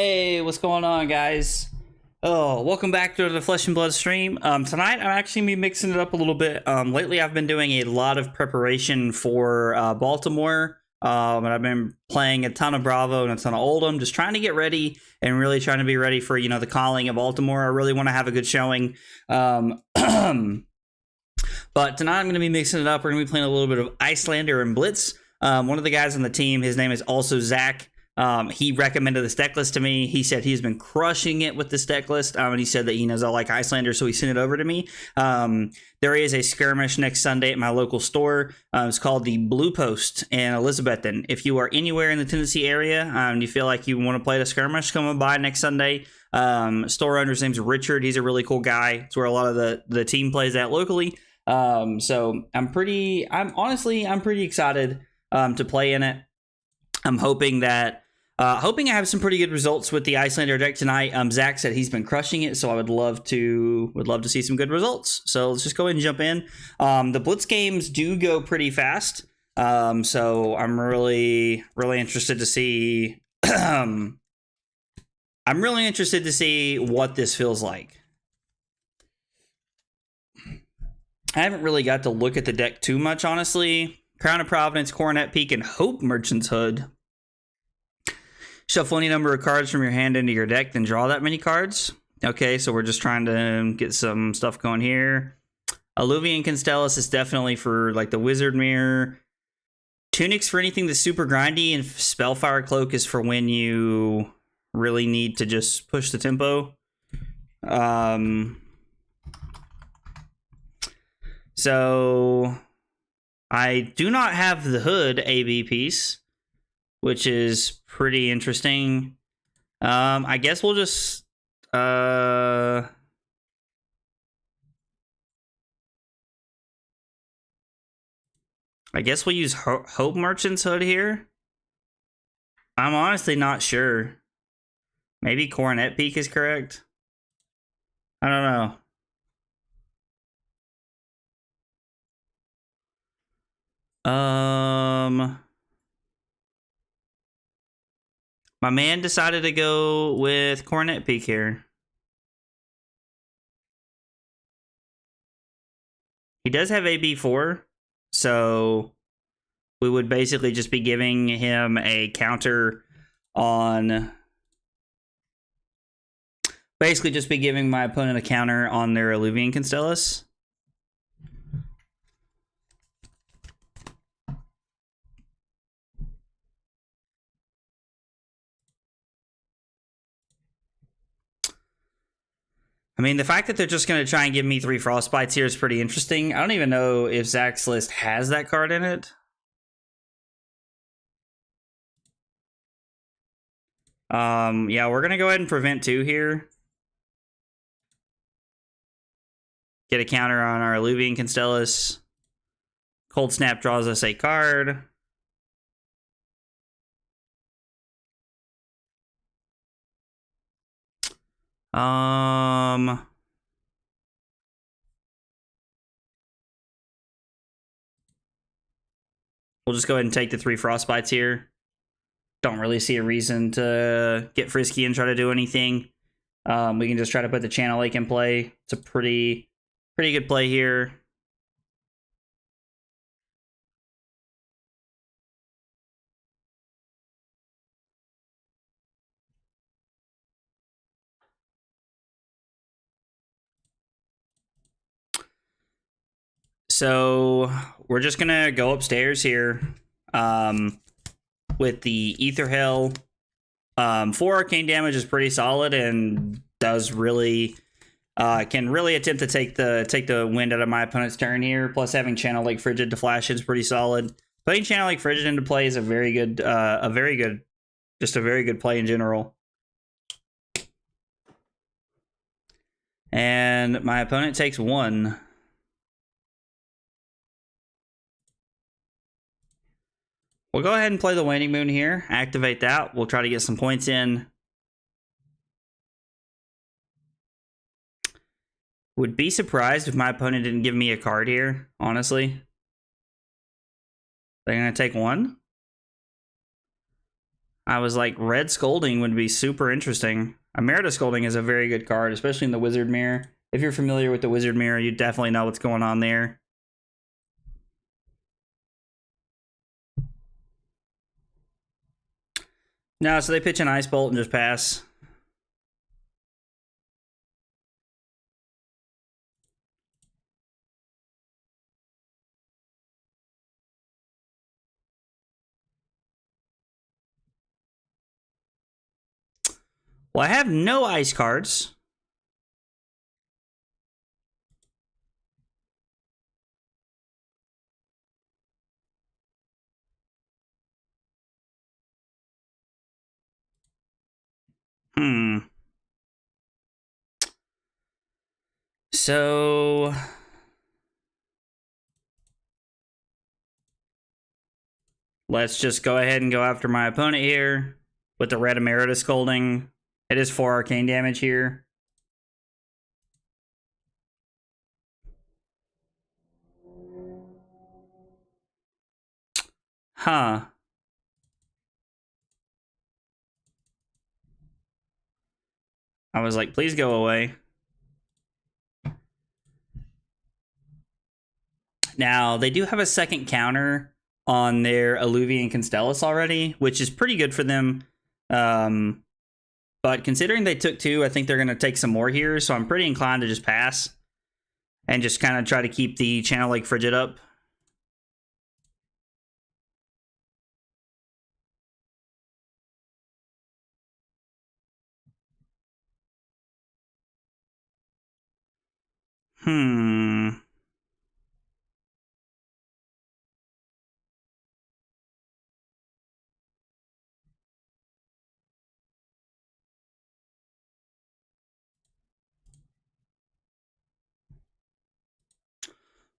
Hey, what's going on, guys? Oh, welcome back to the Flesh and Blood stream. Tonight I'm actually be mixing it up a little bit. Lately I've been doing a lot of preparation for Baltimore. And I've been playing a ton of Bravo and a ton of Oldham, just trying to get ready and really trying to be ready for, the calling of Baltimore. I really want to have a good showing. But tonight I'm going to be mixing it up. We're going to be playing a little bit of Iyslander and Blitz. One of the guys on the team, his name is also Zach. He recommended this deck list to me. He said he's been crushing it with this deck list, and he said that he knows I like Iyslander, so he sent it over to me. There is a skirmish next Sunday at my local store. It's called the Blue Post in Elizabethton. If you are anywhere in the Tennessee area and you feel like you want to play the skirmish, come on by next Sunday. Store owner's name's Richard. He's a really cool guy. It's where a lot of the team plays at locally. So I'm pretty excited to play in it. I'm hoping that I have some pretty good results with the Iyslander deck tonight. Zach said he's been crushing it, so I would love to see some good results. So let's just go ahead and jump in. The Blitz games do go pretty fast, so I'm really interested to see. I'm really interested to see what this feels like. I haven't really got to look at the deck too much, honestly. Crown of Providence, Coronet Peak, and Hope Merchant's Hood. Shuffle any number of cards from your hand into your deck, then draw that many cards. Okay, so we're just trying to get some stuff going here. Alluvian Constellus is definitely for like the Wizard Mirror. Tunics for anything that's super grindy, and Spellfire Cloak is for when you really need to just push the tempo. So I do not have the Hood AB piece, which is pretty interesting. I guess we'll just I guess we'll use Hope Merchant's Hood here. I'm honestly not sure. Maybe Coronet Peak is correct. I don't know. My man decided to go with Coronet Peak here. He does have AB4, so we would basically just be giving him a counter on... Basically just be giving my opponent a counter on their Alluvian Constellus. I mean, the fact that they're just going to try and give me 3 Frostbites here is pretty interesting. I don't even know if Zach's list has that card in it. Yeah, we're going to go ahead and prevent 2 here. Get a counter on our Alluvian Constellus. Cold Snap draws us a card. We'll just go ahead and take the 3 Frostbites here. Don't really see a reason to get frisky and try to do anything. We can just try to put the Channel Lake in play. It's a pretty good play here. So we're just gonna go upstairs here with the Ether Hell. 4 arcane damage is pretty solid and does really can really attempt to take the wind out of my opponent's turn here. Plus having Channel Lake Frigid to flash is pretty solid. Putting Channel Lake Frigid into play is a very good play in general. And my opponent takes 1. We'll go ahead and play the Waning Moon here. Activate that. We'll try to get some points in. Would be surprised if my opponent didn't give me a card here, honestly. They're going to take 1. I was like, Red Scolding would be super interesting. Emerita Scolding is a very good card, especially in the Wizard Mirror. If you're familiar with the Wizard Mirror, you definitely know what's going on there. No, so they pitch an Ice Bolt and just pass. Well, I have no ice cards. So let's just go ahead and go after my opponent here with the red Emerita Scolding. It is 4 arcane damage here. Huh. I was like, please go away. Now, they do have a second counter on their Alluvian Constellus already, which is pretty good for them. But considering they took 2, I think they're going to take some more here. So I'm pretty inclined to just pass and just kind of try to keep the Channel Lake Frigid up.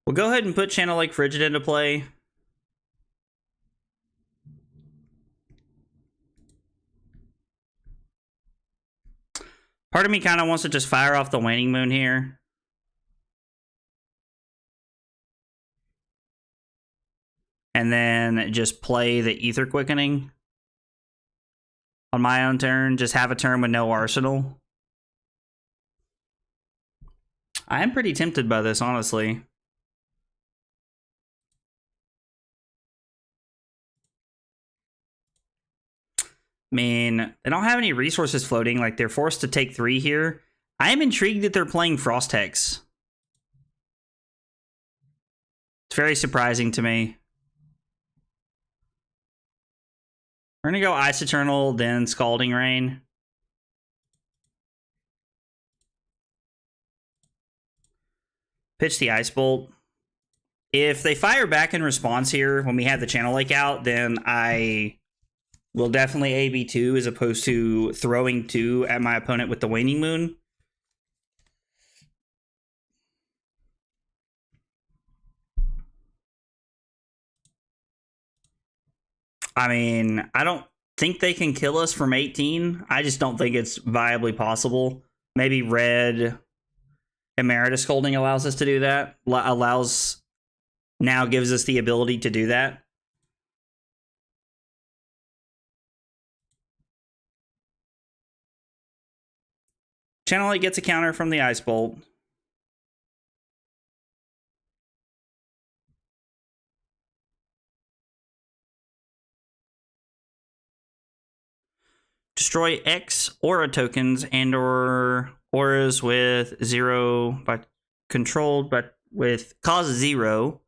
We'll go ahead and put Channel Lake Frigid into play. Part of me kind of wants to just fire off the Waning Moon here. And then just play the Ether Quickening on my own turn. Just have a turn with no arsenal. I am pretty tempted by this, honestly. I mean, they don't have any resources floating. Like, they're forced to take 3 here. I am intrigued that they're playing Frost Hex. It's very surprising to me. We're going to go Ice Eternal, then Scalding Rain. Pitch the Ice Bolt. If they fire back in response here when we have the Channel Lake out, then I will definitely AB 2 as opposed to throwing 2 at my opponent with the Waning Moon. I mean, I don't think they can kill us from 18. I just don't think it's viably possible. Maybe red Emerita Scolding allows us to do that. Now gives us the ability to do that. Channel Lake gets a counter from the Ice Bolt. Destroy X aura tokens and or auras with 0 but controlled but with cause 0.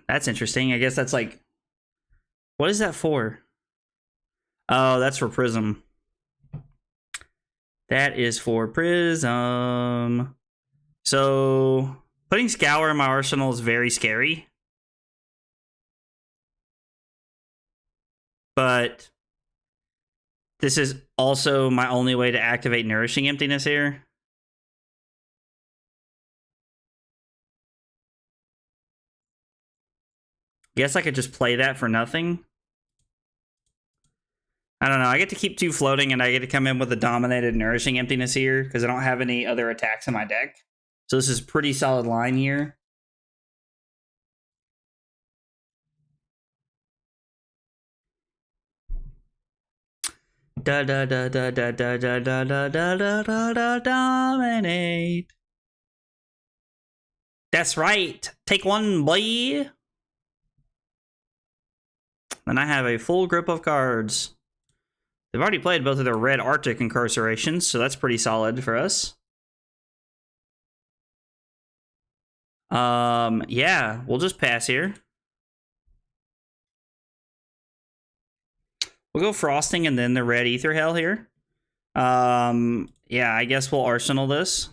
That's interesting. I guess that's like, what is that for? Oh, that's for Prism. That is for Prism. So putting Scour in my arsenal is very scary. But this is also my only way to activate Nourishing Emptiness here. Guess I could just play that for nothing. I don't know. I get to keep 2 floating, and I get to come in with a dominated Nourishing Emptiness here because I don't have any other attacks in my deck. So this is pretty solid line here. Da da da da da da da da da da da da da dominate. That's right. Take one, boy. Then I have a full grip of cards. They've already played both of their red Arctic incarcerations, so that's pretty solid for us. Yeah, we'll just pass here. We'll go Frosting and then the red Ether Hell here. Yeah, I guess we'll Arsenal this.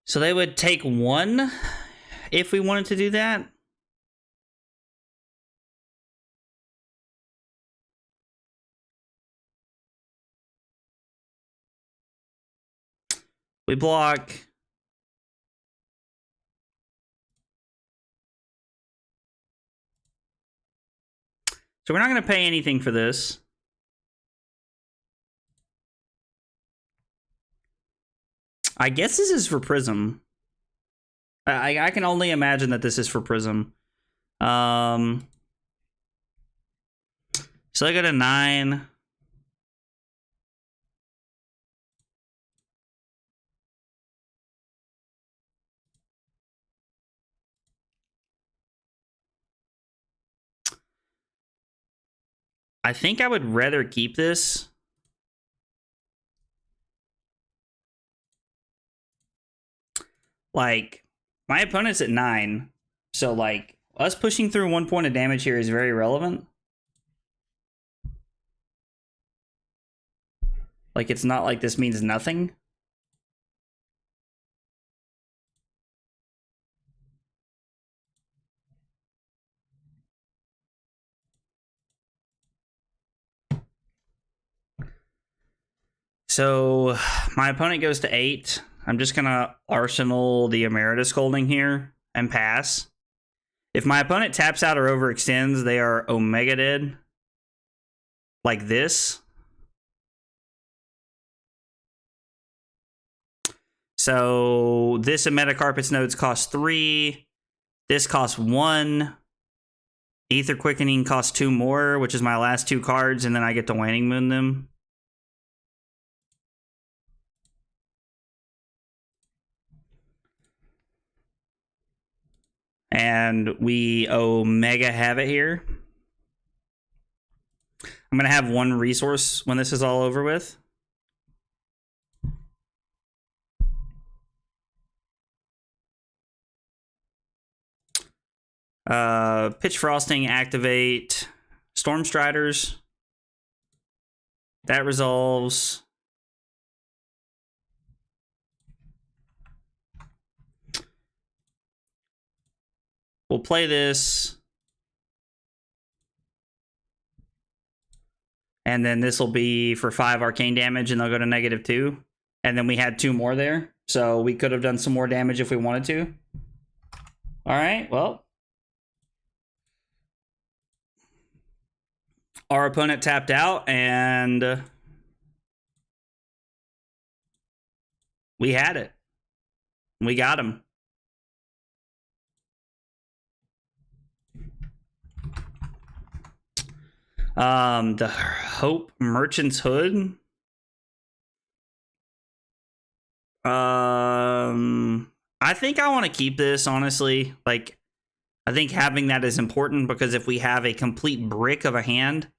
So they would take one if we wanted to do that. We block. So we're not going to pay anything for this. I guess this is for Prism. I can only imagine that this is for Prism. So I got a 9. I think I would rather keep this. Like, my opponent's at 9. So, like, us pushing through 1 point of damage here is very relevant. Like, it's not like this means nothing. So, my opponent goes to 8. I'm just going to Arsenal the Emeritus Scolding here and pass. If my opponent taps out or overextends, they are Omega dead. Like this. So, this and Metacarpet's nodes cost 3. This costs 1. Ether Quickening costs 2 more, which is my last 2 cards, and then I get to Waning Moon them. And we Omega have it here. I'm going to have 1 resource when this is all over with. Pitch Frosting, activate Storm Striders. That resolves. We'll play this. And then this will be for 5 arcane damage, and they'll go to -2. And then we had 2 more there. So we could have done some more damage if we wanted to. All right, well. Our opponent tapped out, and we had it. We got him. The Hope Merchant's Hood. I think I want to keep this, honestly. Like, I think having that is important because if we have a complete brick of a hand,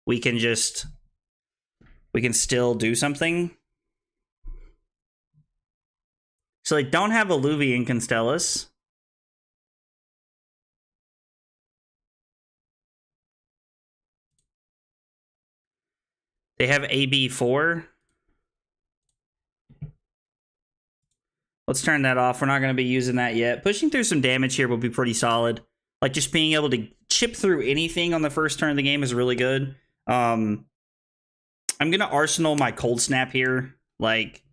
we can still do something. So, like, don't have Alluvian Constellus. They have AB4. Let's turn that off. We're not going to be using that yet. Pushing through some damage here will be pretty solid. Like, just being able to chip through anything on the first turn of the game is really good. I'm going to Arsenal my Cold Snap here. Like,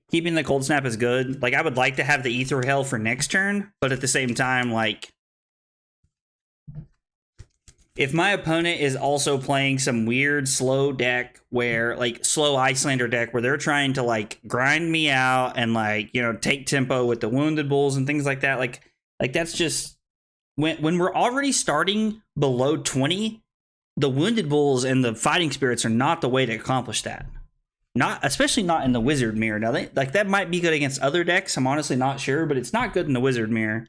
keeping the Cold Snap is good. Like, I would like to have the Ether Hell for next turn, but at the same time, like... if my opponent is also playing some weird slow deck where like slow Iyslander deck where they're trying to like grind me out and like, you know, take tempo with the wounded bulls and things like that, like that's just when we're already starting below 20, the wounded bulls and the fighting spirits are not the way to accomplish that. Not especially not in the wizard mirror. Now like that might be good against other decks. I'm honestly not sure, but it's not good in the wizard mirror.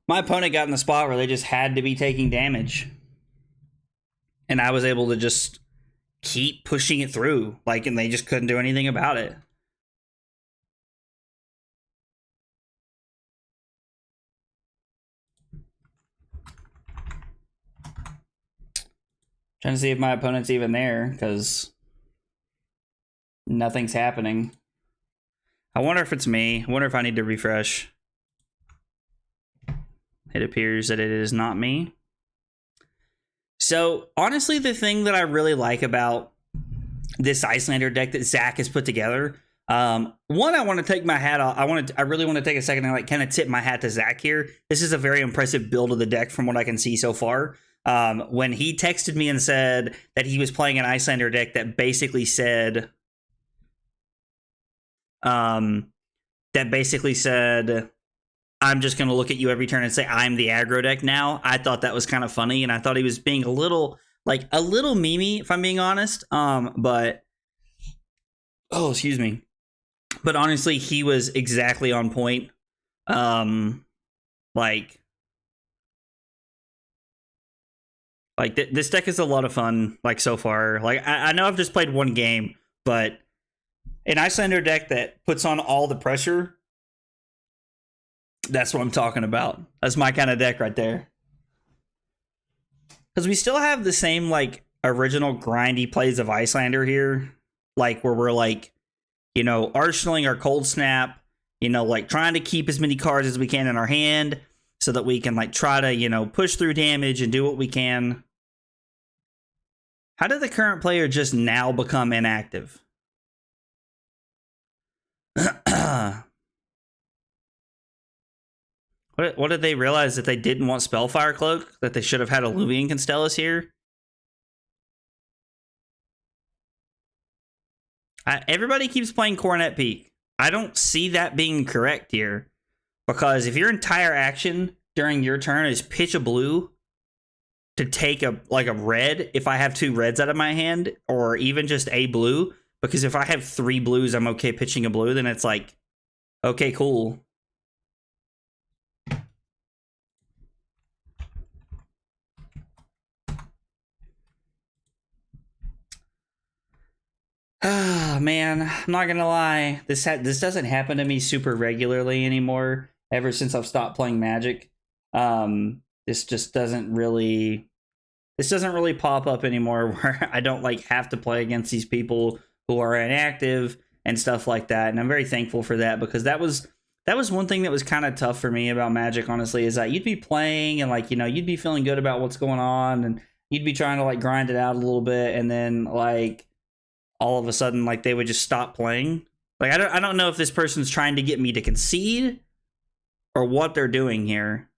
My opponent got in the spot where they just had to be taking damage. And I was able to just keep pushing it through. Like, and they just couldn't do anything about it. Trying to see if my opponent's even there, because nothing's happening. I wonder if it's me. I wonder if I need to refresh. It appears that it is not me. So, honestly, the thing that I really like about this Iyslander deck that Zach has put together, one, I want to take my hat off. I really want to take a second and like kind of tip my hat to Zach here. This is a very impressive build of the deck from what I can see so far. When he texted me and said that he was playing an Iyslander deck that basically said, I'm just going to look at you every turn and say I'm the aggro deck now. I thought that was kind of funny, and I thought he was being a little memey, if I'm being honest. But excuse me. But honestly, he was exactly on point. This deck is a lot of fun. Like so far, like I know I've just played one game, but an Iyslander deck that puts on all the pressure. That's what I'm talking about. That's my kind of deck right there. Because we still have the same, like, original grindy plays of Iyslander here. Like, where we're, like, you know, arsenaling our Cold Snap. You know, like, trying to keep as many cards as we can in our hand. So that we can, like, try to, you know, push through damage and do what we can. How did the current player just now become inactive? What did they realize? That they didn't want Spellfire Cloak? That they should have had Illuvian Constellus here? Everybody keeps playing Coronet Peak. I don't see that being correct here. Because if your entire action during your turn is pitch a blue to take a red, if I have 2 reds out of my hand, or even just a blue, because if I have 3 blues, I'm okay pitching a blue, then it's like, okay, cool. Ah, man, I'm not gonna lie. This doesn't happen to me super regularly anymore. Ever since I've stopped playing Magic, this just doesn't really pop up anymore. Where I don't like have to play against these people who are inactive and stuff like that. And I'm very thankful for that, because that was one thing that was kind of tough for me about Magic. Honestly, is that you'd be playing and like, you know, you'd be feeling good about what's going on and you'd be trying to like grind it out a little bit, and then like, all of a sudden, like, they would just stop playing. Like, I don't know if this person's trying to get me to concede or what they're doing here.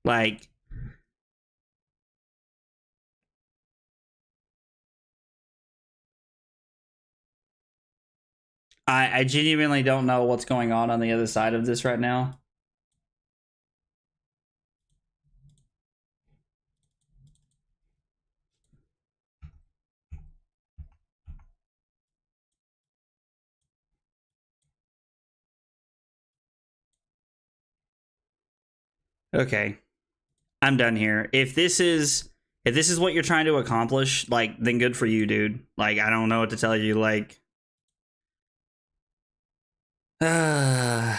Like, I genuinely don't know what's going on the other side of this right now. Okay, I'm done here. If this is what you're trying to accomplish, like, then good for you, dude. Like, I don't know what to tell you. Like, I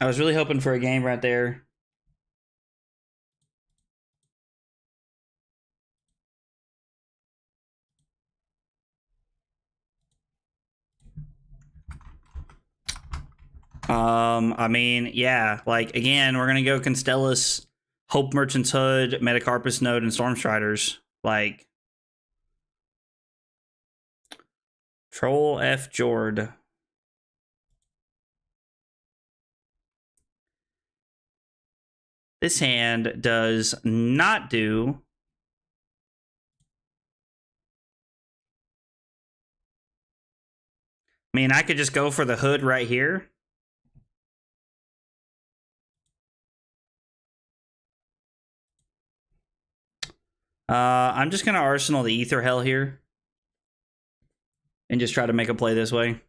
was really hoping for a game right there. I mean, yeah, like, again, we're gonna go Constellus, Hope Merchant's Hood, Metacarpus Node, and Stormstriders. Like, Troll F Jord. This hand does not do... I mean, I could just go for the hood right here. I'm just going to Arsenal the Ether Hell here. And just try to make a play this way.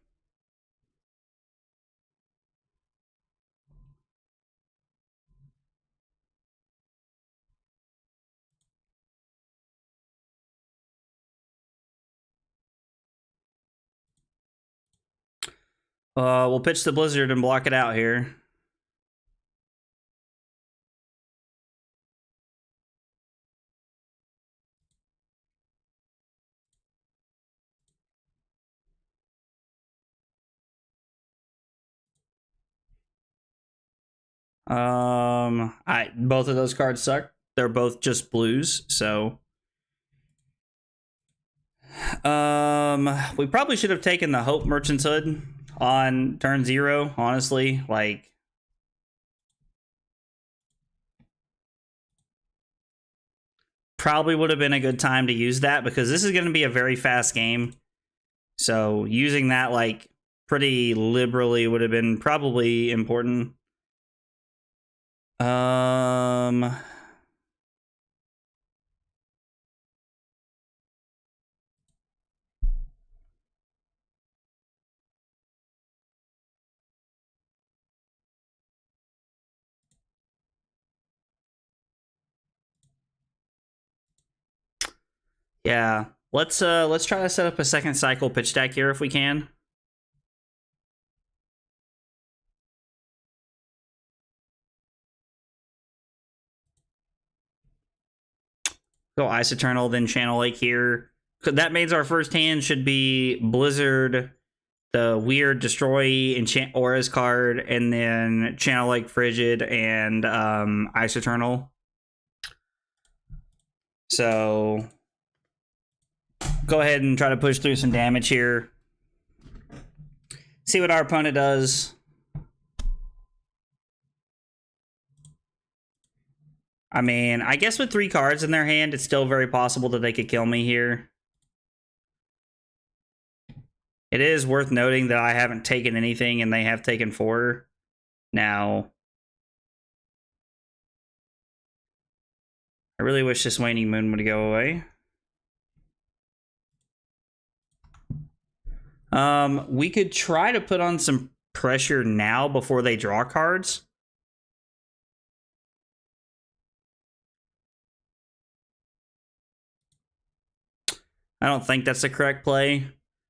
We'll pitch the Blizzard and block it out here. Both of those cards suck. They're both just blues, so we probably should have taken the Hope Merchant's Hood on turn 0, honestly. Like, probably would have been a good time to use that, because this is going to be a very fast game. So using that, like, pretty liberally would have been probably important. Yeah, let's try to set up a second cycle pitch deck here if we can. Go Ice Eternal, then Channel Lake here. That means our first hand should be Blizzard, the weird Destroy Enchant Auras card, and then Channel Lake Frigid and Ice Eternal. So go ahead and try to push through some damage here. See what our opponent does. I mean, I guess with 3 cards in their hand, it's still very possible that they could kill me here. It is worth noting that I haven't taken anything and they have taken 4. Now, I really wish this Waning Moon would go away. We could try to put on some pressure now before they draw cards. I don't think that's the correct play.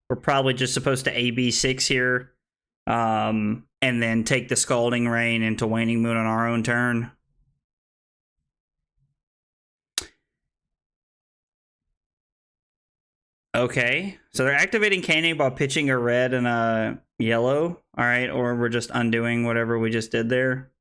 We're probably just supposed to AB6 here, and then take the Scalding Rain into Waning Moon on our own turn. Okay, so they're activating Canning while pitching a red and a yellow. All right, or we're just undoing whatever we just did there.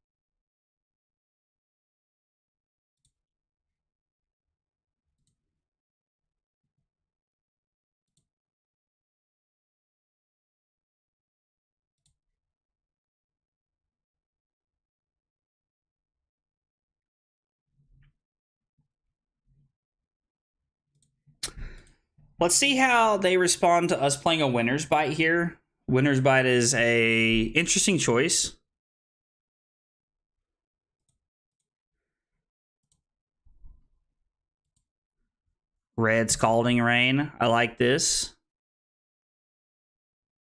Let's see how they respond to us playing a Winter's Bite here. Winter's Bite is a interesting choice. Red Scalding Rain. I like this.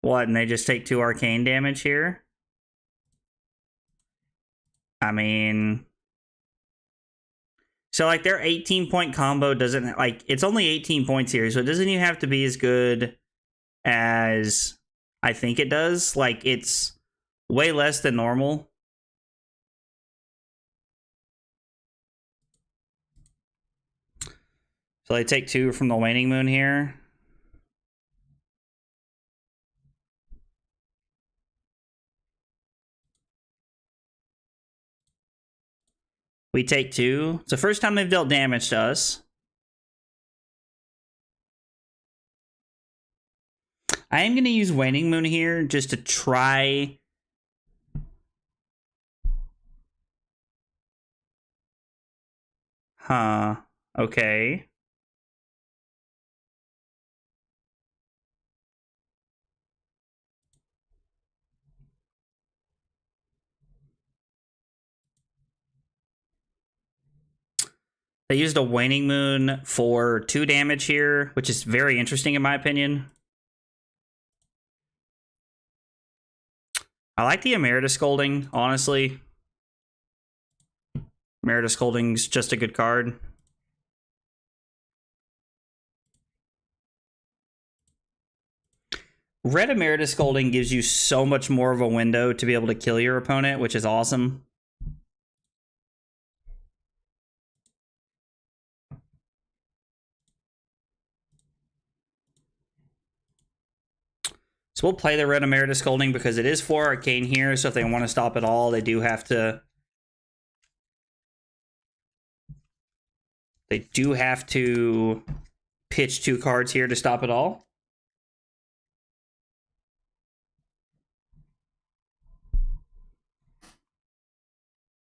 What, and they just take 2 arcane damage here? I mean... So, like, their 18-point combo doesn't, like, it's only 18 points here, so it doesn't even have to be as good as I think it does. Like, it's way less than normal. So they take 2 from the Waning Moon here. We take 2. It's the first time they've dealt damage to us. I am going to use Waning Moon here just to try. Huh. Okay. They used a Waning Moon for 2 damage here, which is very interesting in my opinion. I like the Emeritus Scolding, honestly. Emeritus Scolding's just a good card. Red Emeritus Scolding gives you so much more of a window to be able to kill your opponent, which is awesome. So we'll play the Red Emeritus Scolding because it is 4 Arcane here, so if they want to stop it all, they do have to... They do have to pitch 2 cards here to stop it all.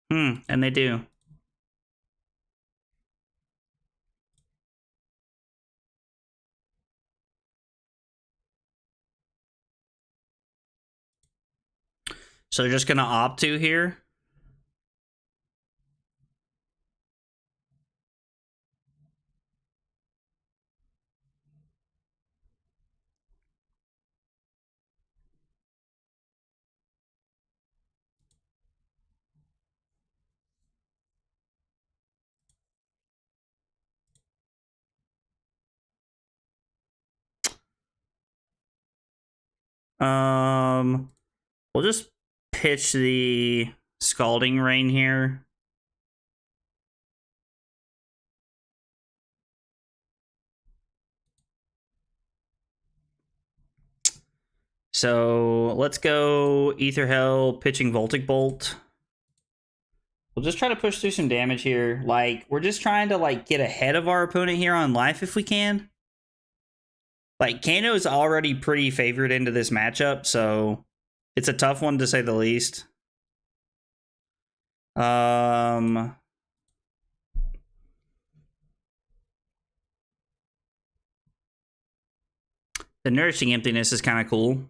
And they do. So they're just going to opt to here. We'll just pitch the Scalding Rain here. So let's go Ether Hell, pitching Voltic Bolt. We'll just try to push through some damage here. Like, we're just trying to, like, get ahead of our opponent here on life if we can. Like, Kano is already pretty favored into this matchup, so it's a tough one to say the least. The Nourishing Emptiness is kind of cool.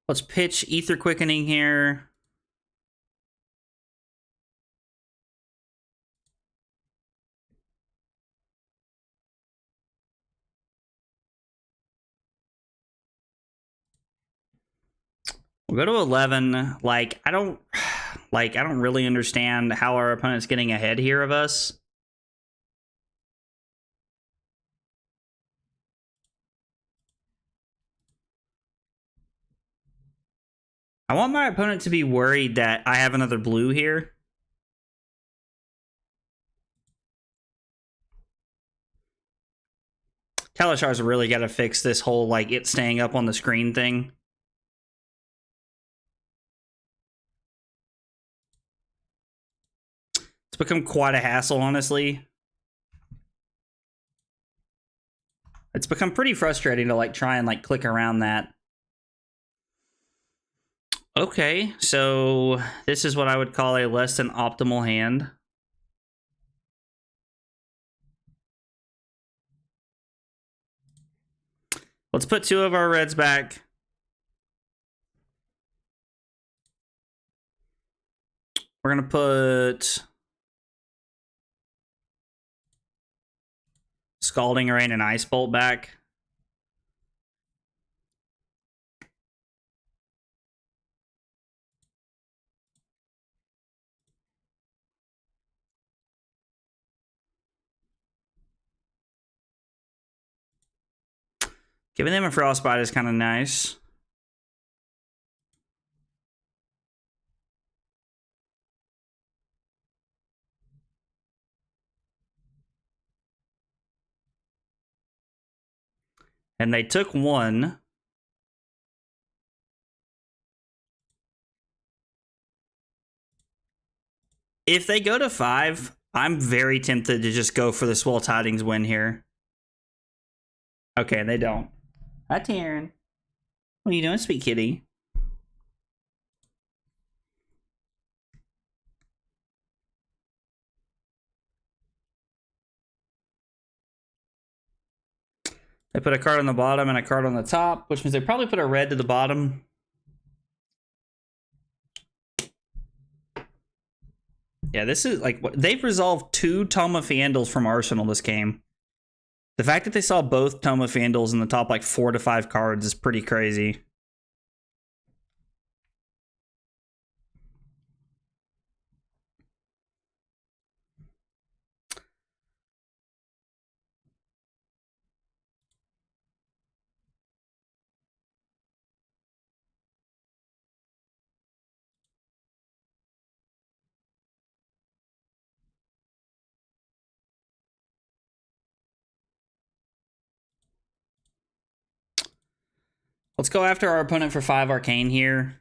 Let's pitch Ether Quickening here. We'll go to 11. Like, I don't really understand how our opponent's getting ahead here of us. I want my opponent to be worried that I have another blue here. Kalashar's really got to fix this whole, like, it staying up on the screen thing. It's become quite a hassle, honestly. It's become pretty frustrating to, like, try and, like, click around that. Okay, so this is what I would call a less than optimal hand. Let's put 2 of our reds back. We're going to put Scalding Rain and Ice Bolt back. Giving them a Frostbite is kind of nice. And they took 1. If they go to 5, I'm very tempted to just go for the Swell Tidings win here. Okay, they don't. Hi, Taryn. What are you doing, sweet kitty? They put a card on the bottom and a card on the top, which means they probably put a red to the bottom. Yeah, this is like, they've resolved 2 Tome of Fandles from Arsenal this game. The fact that they saw both Tome of Fandles in the top like 4 to 5 cards is pretty crazy. Let's go after our opponent for 5 Arcane here.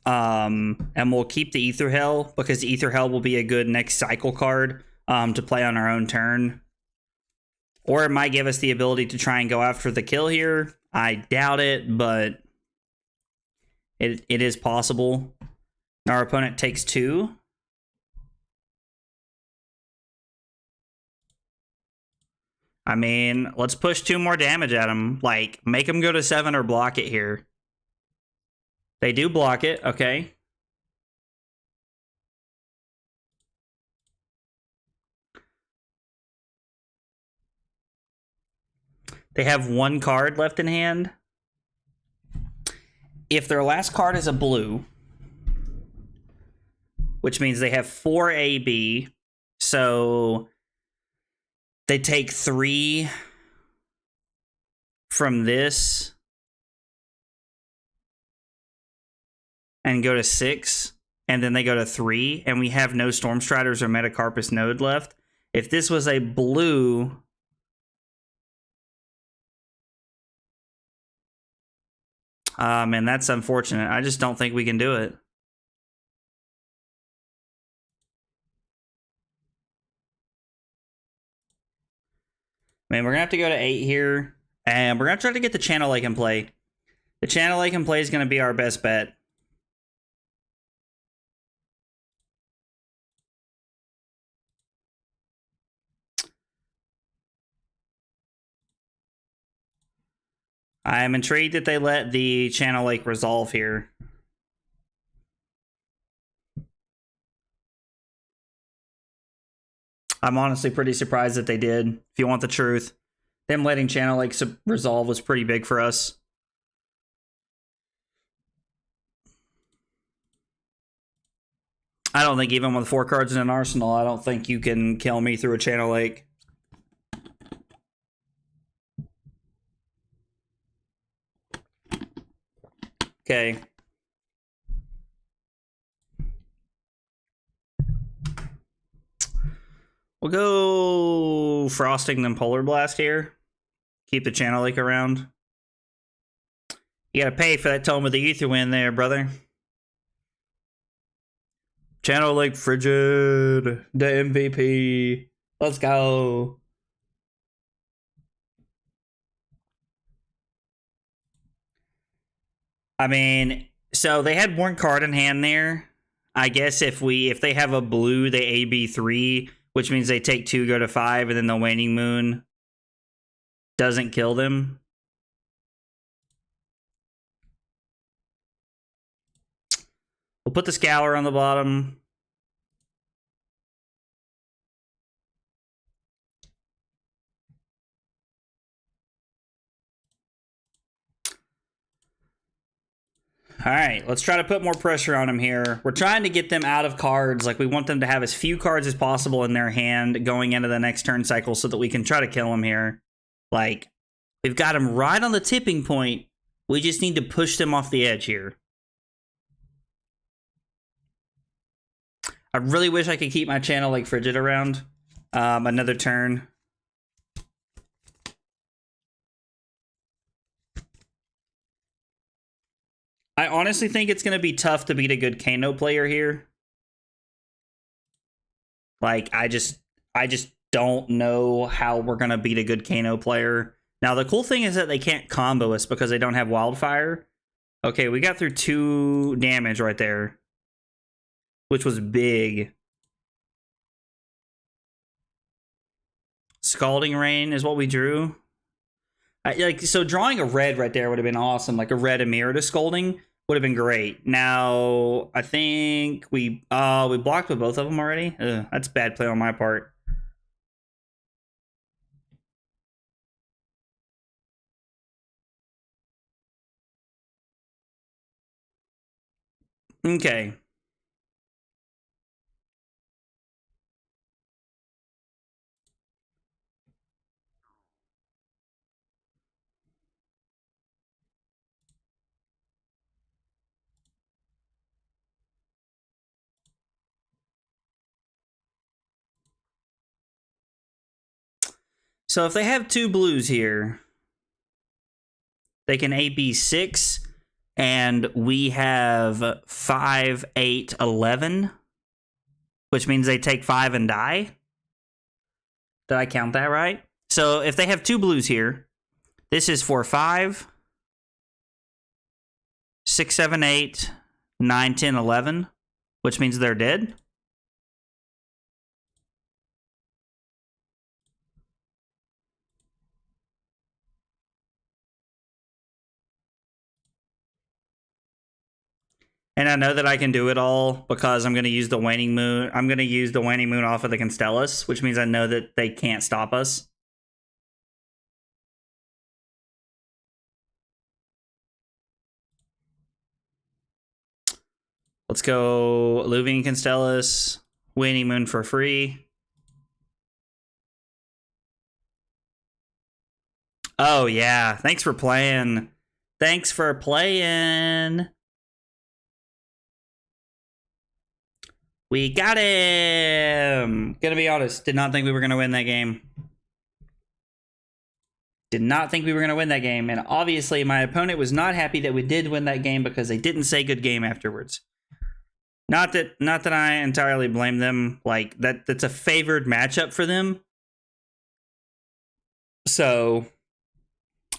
And we'll keep the Ether Hell, because the Ether Hell will be a good next cycle card to play on our own turn. Or it might give us the ability to try and go after the kill here. I doubt it, but it is possible. Our opponent takes 2. I mean, let's push 2 more damage at him. Like, make him go to 7 or block it here. They do block it, okay. They have 1 card left in hand. If their last card is a blue, which means they have 4 AB, so they take 3 from this and go to 6, and then they go to 3, and we have no Stormstriders or Metacarpus Node left. If this was a blue, man, that's unfortunate. I just don't think we can do it. Man, we're going to have to go to 8 here, and we're going to try to get the Channel Lake in play. The Channel Lake in play is going to be our best bet. I am intrigued that they let the Channel Lake resolve here. I'm honestly pretty surprised that they did, if you want the truth. Them letting Channel Lake resolve was pretty big for us. I don't think even with 4 cards in an arsenal, I don't think you can kill me through a Channel Lake. Okay. We'll go Frosting then Polar Blast here. Keep the Channel Lake around. You gotta pay for that Tome of the Ether win there, brother. Channel Lake Frigid, the MVP. Let's go. I mean, so they had 1 card in hand there. I guess if they have a blue, they AB3, which means they take 2, go to 5, and then the Waning Moon doesn't kill them. We'll put the Scourer on the bottom. All right, let's try to put more pressure on them here. We're trying to get them out of cards. Like, we want them to have as few cards as possible in their hand going into the next turn cycle so that we can try to kill them here. Like, we've got them right on the tipping point. We just need to push them off the edge here. I really wish I could keep my Channel Lake Frigid around another turn. I honestly think it's going to be tough to beat a good Kano player here. Like, I just don't know how we're going to beat a good Kano player. Now, the cool thing is that they can't combo us because they don't have Wildfire. Okay, we got through 2 damage right there, which was big. Scalding Rain is what we drew. So drawing a red right there would have been awesome. Like a red Amir to Scalding would have been great. Now, I think we blocked with both of them already. Ugh, that's bad play on my part. Okay. So if they have 2 blues here, they can AB 6, and we have 5, 8, 11, which means they take 5 and die. Did I count that right? So if they have 2 blues here, this is for 5, 6, 7, 8, 9, 10, 11, which means they're dead. And I know that I can do it all because I'm going to use the Waning Moon. I'm going to use the Waning Moon off of the Constellus, which means I know that they can't stop us. Let's go Luvian Constellus, Waning Moon for free. Oh, yeah. Thanks for playing. Thanks for playing. We got him. Gonna be honest, did not think we were gonna win that game. Did not think we were gonna win that game, and obviously my opponent was not happy that we did win that game because they didn't say good game afterwards. Not that I entirely blame them. Like that's a favored matchup for them. So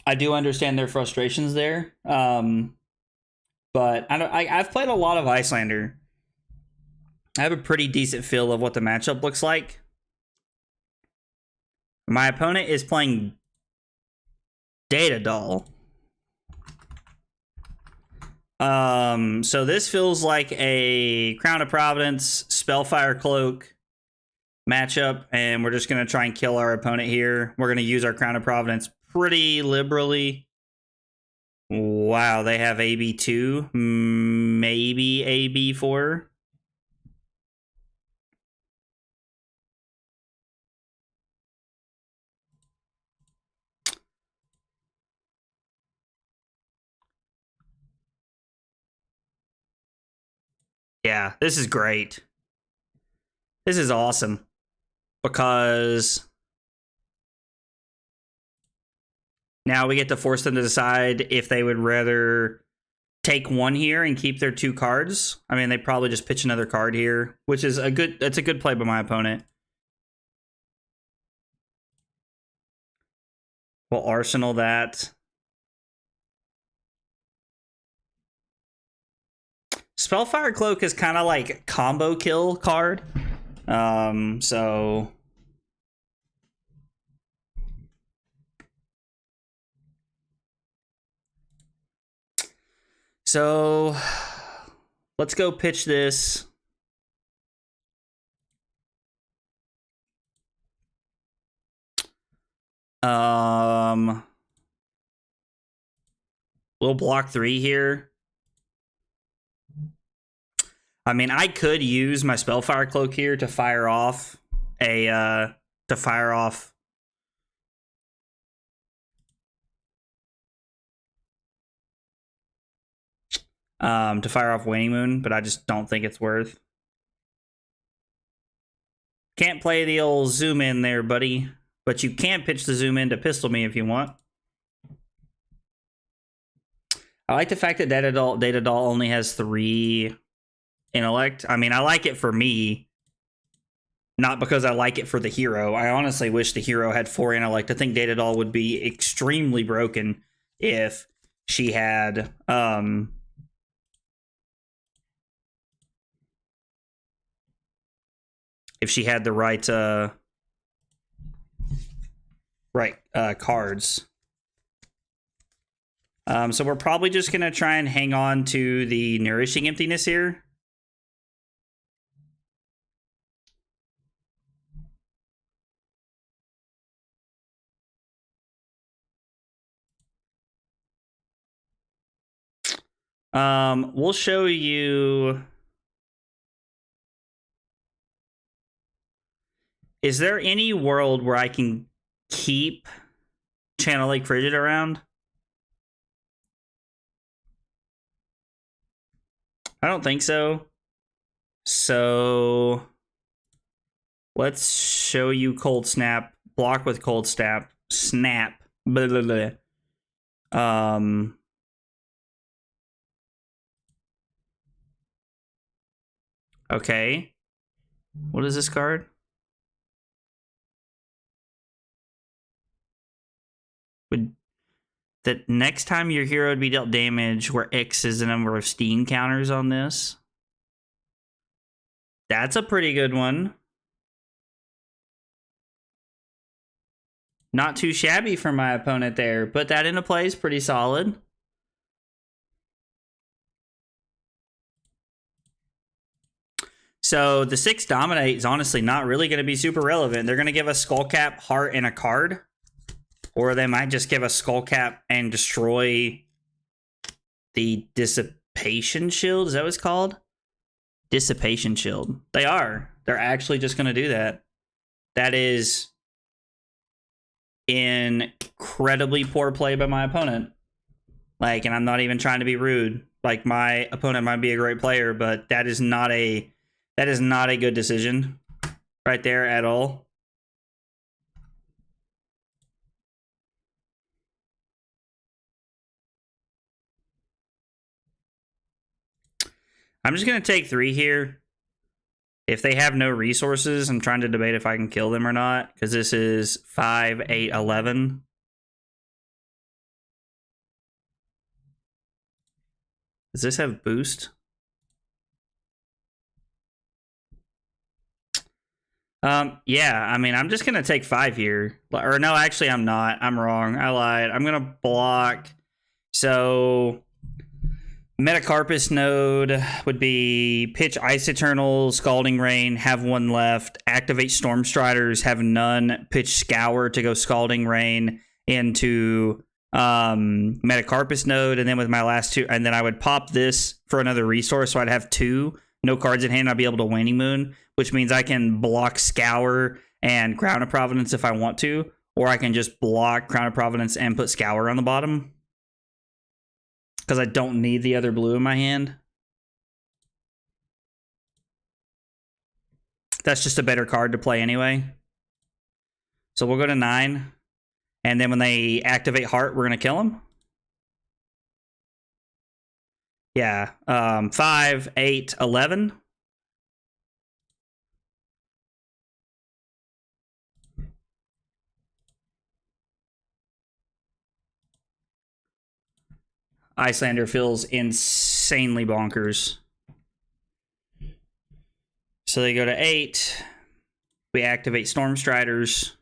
I do understand their frustrations there. But I've played a lot of Iyslander. I have a pretty decent feel of what the matchup looks like. My opponent is playing Data Doll. So this feels like a Crown of Providence, Spellfire Cloak matchup, and we're just going to try and kill our opponent here. We're going to use our Crown of Providence pretty liberally. Wow, they have AB2, maybe AB4. Yeah, this is great. This is awesome because now we get to force them to decide if they would rather take 1 here and keep their 2 cards. I mean, they probably just pitch another card here, which is that's a good play by my opponent. We'll arsenal that. Spellfire Cloak is kind of like combo kill card. So let's go pitch this. We'll block 3 here. I mean, I could use my Spellfire Cloak here to fire off a to fire off Waning Moon, but I just don't think it's worth. Can't play the old zoom in there, buddy, but you can pitch the zoom in to pistol me if you want. I like the fact that Data Doll only has 3 intellect. I mean, I like it for me, not because I like it for the hero. I honestly wish the hero had 4 intellect. I think Data Doll would be extremely broken if she had the right cards. So we're probably just gonna try and hang on to the Nourishing Emptiness here. We'll show you. Is there any world where I can keep Channel Lake Frigid around? I don't think so. So let's show you Cold Snap. Block with Cold Snap. Snap. Blah, blah, blah. Okay. What is this card? That next time your hero would be dealt damage, where X is the number of steam counters on this. That's a pretty good one. Not too shabby for my opponent there. Put that into play is pretty solid. So the 6 Dominate is honestly not really going to be super relevant. They're going to give us Skullcap, Heart, and a card. Or they might just give us Skullcap and destroy the Dissipation Shield. Is that what it's called? Dissipation Shield. They are. They're actually just going to do that. That is incredibly poor play by my opponent. Like, and I'm not even trying to be rude. Like, my opponent might be a great player, but that is not a good decision right there at all. I'm just going to take 3 here. If they have no resources, I'm trying to debate if I can kill them or not, because this is 5, 8, 11. Does this have boost? Yeah, I mean, I'm just going to take 5 here. Or no, actually, I'm not. I'm wrong. I lied. I'm going to block. So Metacarpus node would be pitch Ice Eternal, Scalding Rain, have 1 left. Activate Storm Striders, have none. Pitch Scour to go Scalding Rain into Metacarpus node. And then with my last 2, and then I would pop this for another resource. So I'd have 2. No cards in hand. I'll be able to Waning Moon, which means I can block Scour and Crown of Providence if I want to. Or I can just block Crown of Providence and put Scour on the bottom, because I don't need the other blue in my hand. That's just a better card to play anyway. So we'll go to 9. And then when they activate Heart, we're going to kill them. Yeah. 5, 8, 11. Iyslander feels insanely bonkers. So they go to 8. We activate Storm Striders.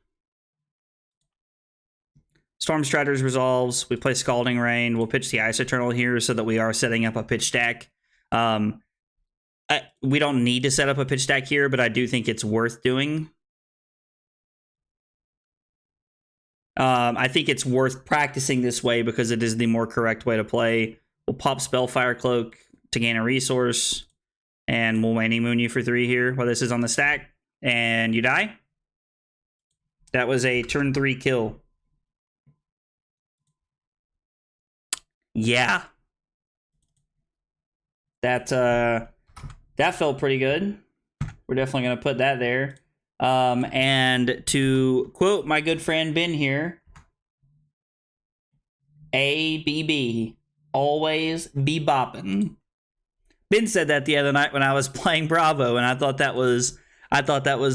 Storm Striders resolves. We play Scalding Rain. We'll pitch the Ice Eternal here so that we are setting up a pitch stack. We don't need to set up a pitch stack here, but I do think it's worth doing. I think it's worth practicing this way because it is the more correct way to play. We'll pop Spellfire Cloak to gain a resource, and we'll Waning Moon you for 3 here while this is on the stack, and you die. That was a turn 3 kill. Yeah. That felt pretty good. We're definitely going to put that there. And to quote my good friend Ben here, ABB. always be bopping. Ben said that the other night when I was playing Bravo, and I thought that was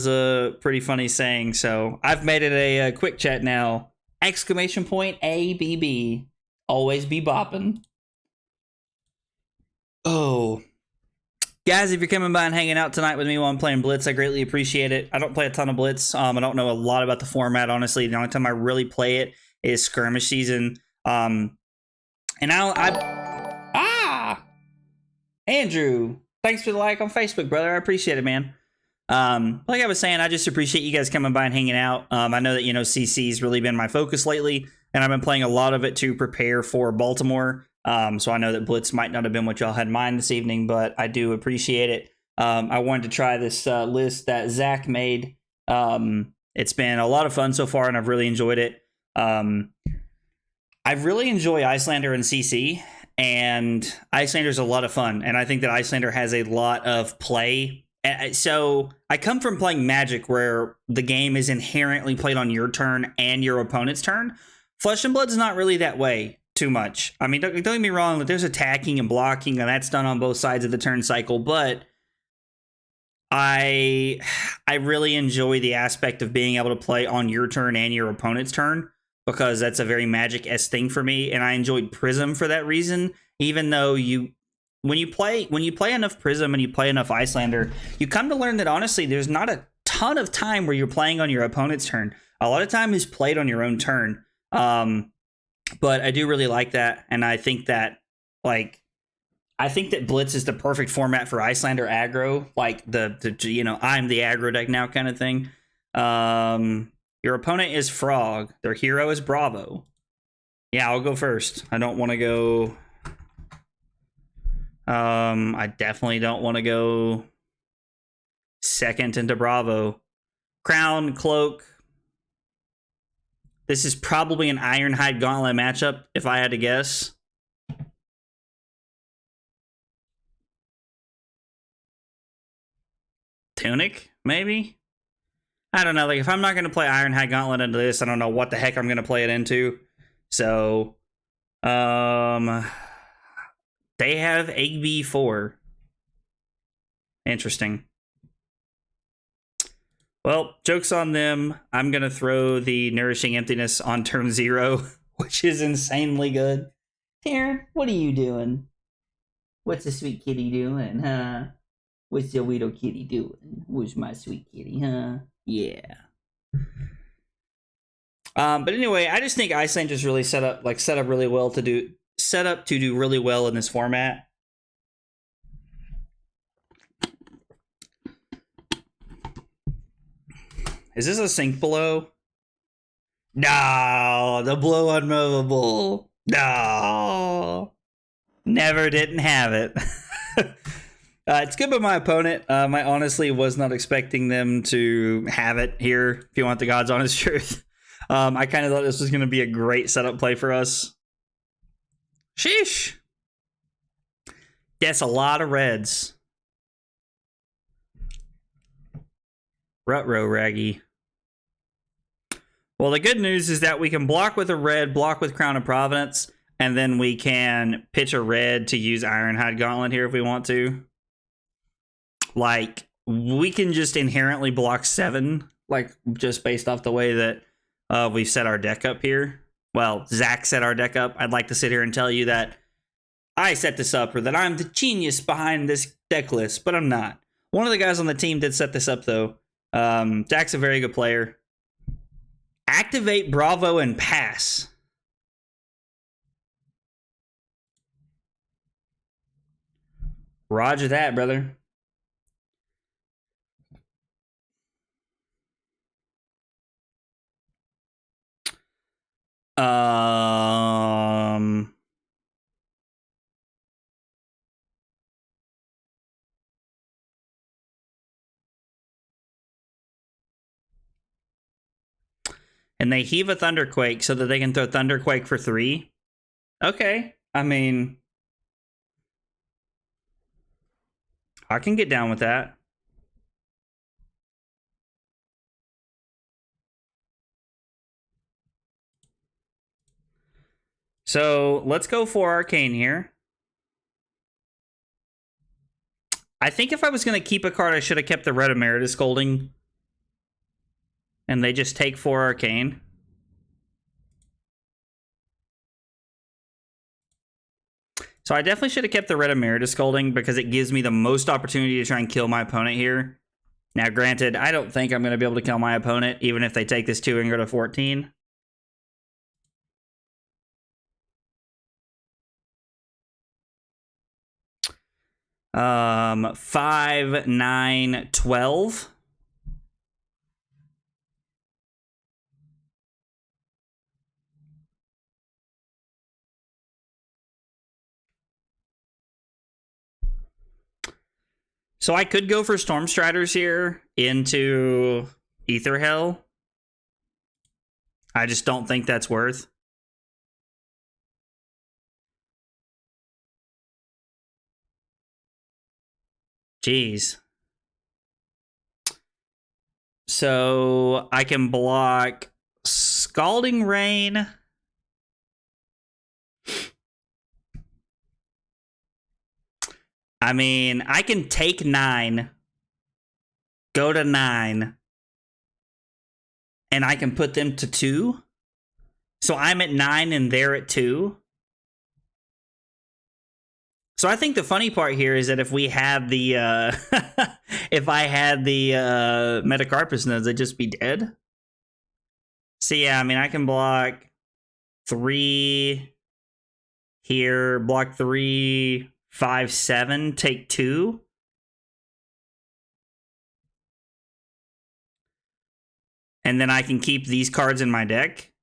a pretty funny saying. So I've made it a quick chat now. Exclamation point ABB. Always be bopping. Oh. Guys, if you're coming by and hanging out tonight with me while I'm playing Blitz, I greatly appreciate it. I don't play a ton of Blitz. I don't know a lot about the format, honestly. The only time I really play it is skirmish season. And Andrew, thanks for the like on Facebook, brother. I appreciate it, man. Like I was saying, I just appreciate you guys coming by and hanging out. I know that, CC's really been my focus lately, and I've been playing a lot of it to prepare for Baltimore. So I know that Blitz might not have been what y'all had in mind this evening, but I do appreciate it. I wanted to try this list that Zach made. It's been a lot of fun so far, and I've really enjoyed it. I really enjoy Iyslander and CC, and Iyslander's a lot of fun, and I think that Iyslander has a lot of play. So I come from playing Magic, where the game is inherently played on your turn and your opponent's turn. Flesh and Blood's not really that way too much. I mean, don't get me wrong, that there's attacking and blocking, and that's done on both sides of the turn cycle, but I really enjoy the aspect of being able to play on your turn and your opponent's turn, because that's a very Magic-esque thing for me, and I enjoyed Prism for that reason. Even though when you play enough Prism and you play enough Iyslander, you come to learn that honestly there's not a ton of time where you're playing on your opponent's turn. A lot of time is played on your own turn. But I do really like that, and I think that Blitz is the perfect format for Iyslander aggro, like the I'm the aggro deck now kind of thing. Your opponent is Frog. Their hero is Bravo. Yeah, I'll go first. I don't want to go. I definitely don't want to go second into Bravo. Crown, Cloak. This is probably an Ironhide Gauntlet matchup, if I had to guess. Tunic, maybe? I don't know. Like, if I'm not going to play Ironhide Gauntlet into this, I don't know what the heck I'm going to play it into. So, they have AB4. Interesting. Well, joke's on them. I'm going to throw the Nourishing Emptiness on turn 0, which is insanely good. Taryn, what are you doing? What's the sweet kitty doing, huh? What's the little kitty doing? Where's my sweet kitty, huh? Yeah. But anyway, I just think Iyslander's really set up really well to do really well in this format. Is this a sync below? No, the blow unmovable. No, never didn't have it. It's good by my opponent. I honestly was not expecting them to have it here, if you want the God's honest truth. I kind of thought this was going to be a great setup play for us. Sheesh. Yes, a lot of reds. Rutro Raggy. Well, the good news is that we can block with a red, block with Crown of Providence, and then we can pitch a red to use Ironhide Gauntlet here if we want to. Like, we can just inherently block 7, like, just based off the way that we've set our deck up here. Well, Zach set our deck up. I'd like to sit here and tell you that I set this up, or that I'm the genius behind this deck list, but I'm not. One of the guys on the team did set this up, though. Zach's a very good player. Activate Bravo and pass. Roger that, brother. And they heave a Thunderquake so that they can throw Thunderquake for 3. Okay. I mean, I can get down with that. So let's go for Arcane here. I think if I was going to keep a card, I should have kept the Red Emeritus Scolding. And they just take 4 Arcane. So I definitely should have kept the Red Emeritus Scolding because it gives me the most opportunity to try and kill my opponent here. Now, granted, I don't think I'm going to be able to kill my opponent, even if they take this 2 and go to 14. 5, 9, 12. So I could go for Storm Striders here into Ether Hell. I just don't think that's worth. Jeez. So I can block Scalding Rain. I mean, I can take 9, go to 9, and I can put them to 2. So I'm at 9 and they're at 2. So I think the funny part here is that if we had the if I had the Metacarpus nodes, they'd just be dead. So yeah, I mean, I can block 3 here, block 3, 5, 7, take 2. And then I can keep these cards in my deck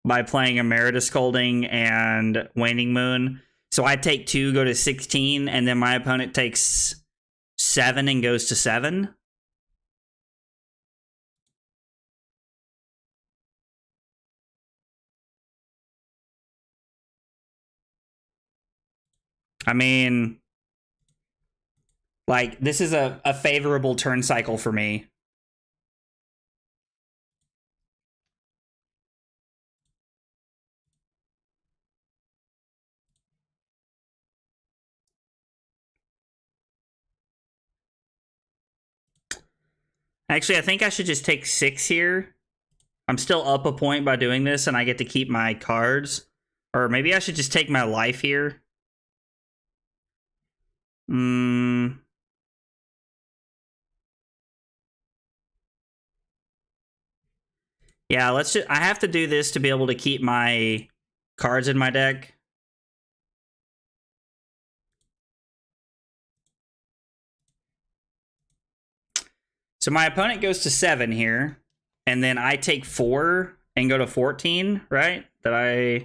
by playing Emeritus Scolding and Waning Moon. So I take 2, go to 16, and then my opponent takes 7 and goes to 7. I mean, like, this is a favorable turn cycle for me. Actually, I think I should just take 6 here. I'm still up a point by doing this, and I get to keep my cards. Or maybe I should just take my life here. Yeah, let's just... I have to do this to be able to keep my cards in my deck. So my opponent goes to 7 here, and then I take 4 and go to 14, right? We're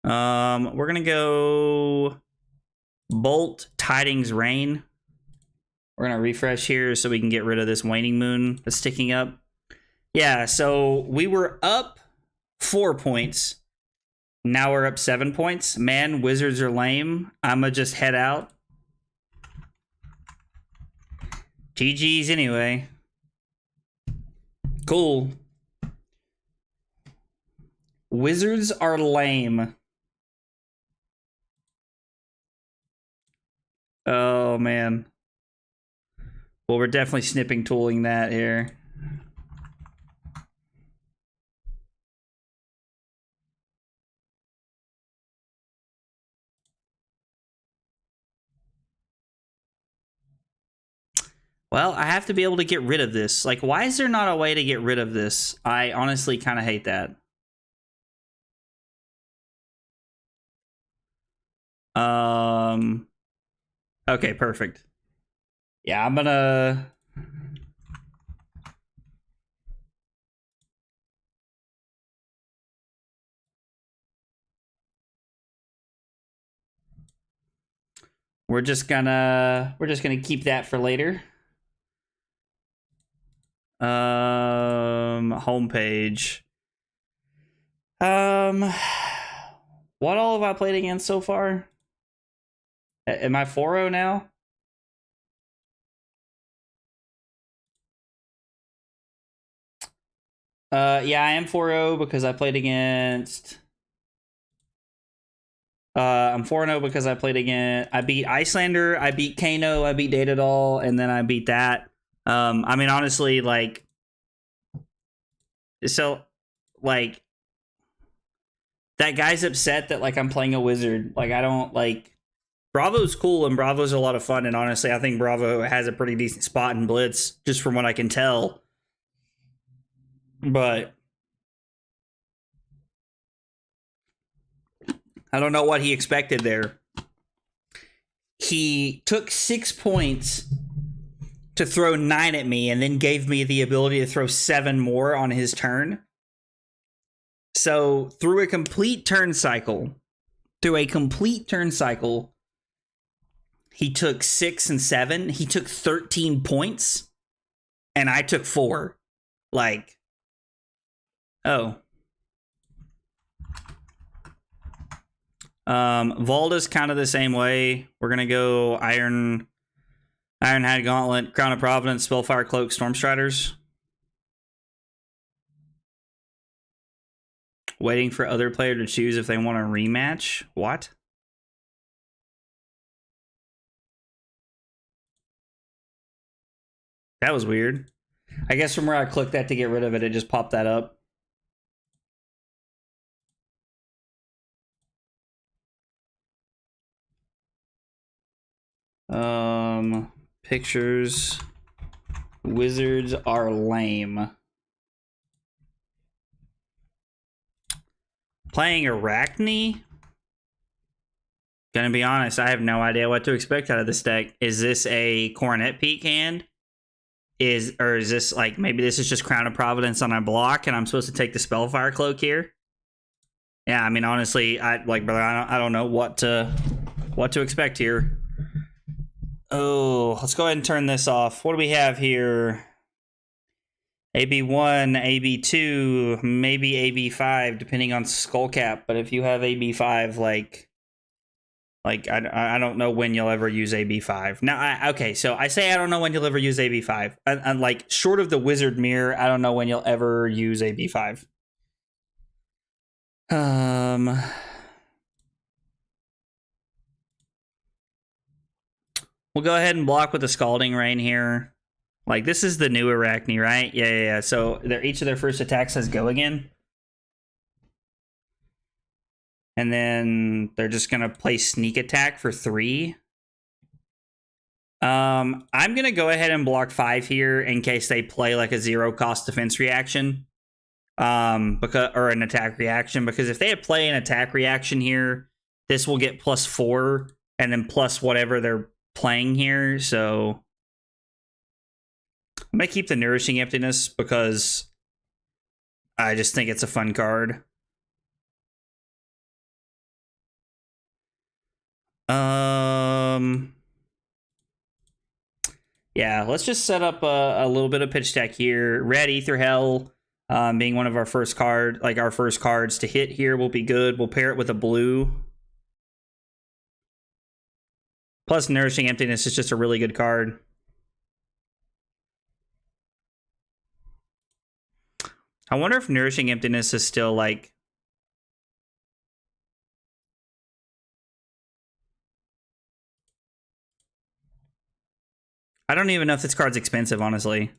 gonna go Bolt, Tidings, Rain. We're gonna refresh here so we can get rid of this Waning Moon that's sticking up. Yeah, so we were up 4 points. Now we're up 7 points. Man, wizards are lame. I'ma just head out. GG's anyway. Cool. Wizards are lame. Oh, man. Well, we're definitely snipping tooling that here. Well, I have to be able to get rid of this. Like, why is there not a way to get rid of this? I honestly kind of hate that. Okay, perfect. Yeah, I'm gonna... We're just gonna keep that for later. Homepage. What all have I played against so far? Am I 4-0 now? Yeah, I am 4-0 because I played against... I'm 4-0 because I played against... I beat Iyslander, I beat Kano, I beat Datadol, and then I beat that. I mean, honestly, like... So, like... That guy's upset that, like, I'm playing a wizard. Like, I don't, like... Bravo's cool, and Bravo's a lot of fun, and honestly, I think Bravo has a pretty decent spot in Blitz, just from what I can tell. But... I don't know what he expected there. He took 6 points to throw 9 at me and then gave me the ability to throw 7 more on his turn. So through a complete turn cycle, he took 6 and 7. He took 13 points and I took 4. Like, oh. Volda's kind of the same way. We're gonna go Ironhide Gauntlet, Crown of Providence, Spellfire Cloak, Stormstriders. Waiting for other player to choose if they want a rematch. What? That was weird. I guess from where I clicked that to get rid of it, it just popped that up. Pictures. Wizards are lame. Playing Arachne? Gonna be honest, I have no idea what to expect out of this deck. Is this a Coronet Peak hand? Or is this like, maybe this is just Crown of Providence on a block and I'm supposed to take the Spellfire Cloak here? Yeah, I mean, honestly, brother, I don't know what to expect here. Oh, let's go ahead and turn this off. What do we have here? AB1, AB2, maybe AB5, depending on Skullcap. But if you have AB5, like I don't know when you'll ever use AB5. Now, okay, so I say I don't know when you'll ever use AB5. And like, short of the Wizard Mirror, I don't know when you'll ever use AB5. We'll go ahead and block with the Scalding Rain here. Like, this is the new Arachne, right? Yeah. So each of their first attacks has Go Again. And then they're just going to play Sneak Attack for 3. I'm going to go ahead and block 5 here in case they play like a 0-cost defense reaction. Or an attack reaction. Because if they play an attack reaction here, this will get +4 and then plus whatever they're playing here. So I'm going to keep the Nourishing Emptiness because I just think it's a fun card. Yeah, let's just set up a little bit of pitch deck here. Red Ether Hell, being one of our first cards to hit here will be good. We'll pair it with a blue. Plus Nourishing Emptiness is just a really good card. I wonder if Nourishing Emptiness is still like... I don't even know if this card's expensive, honestly.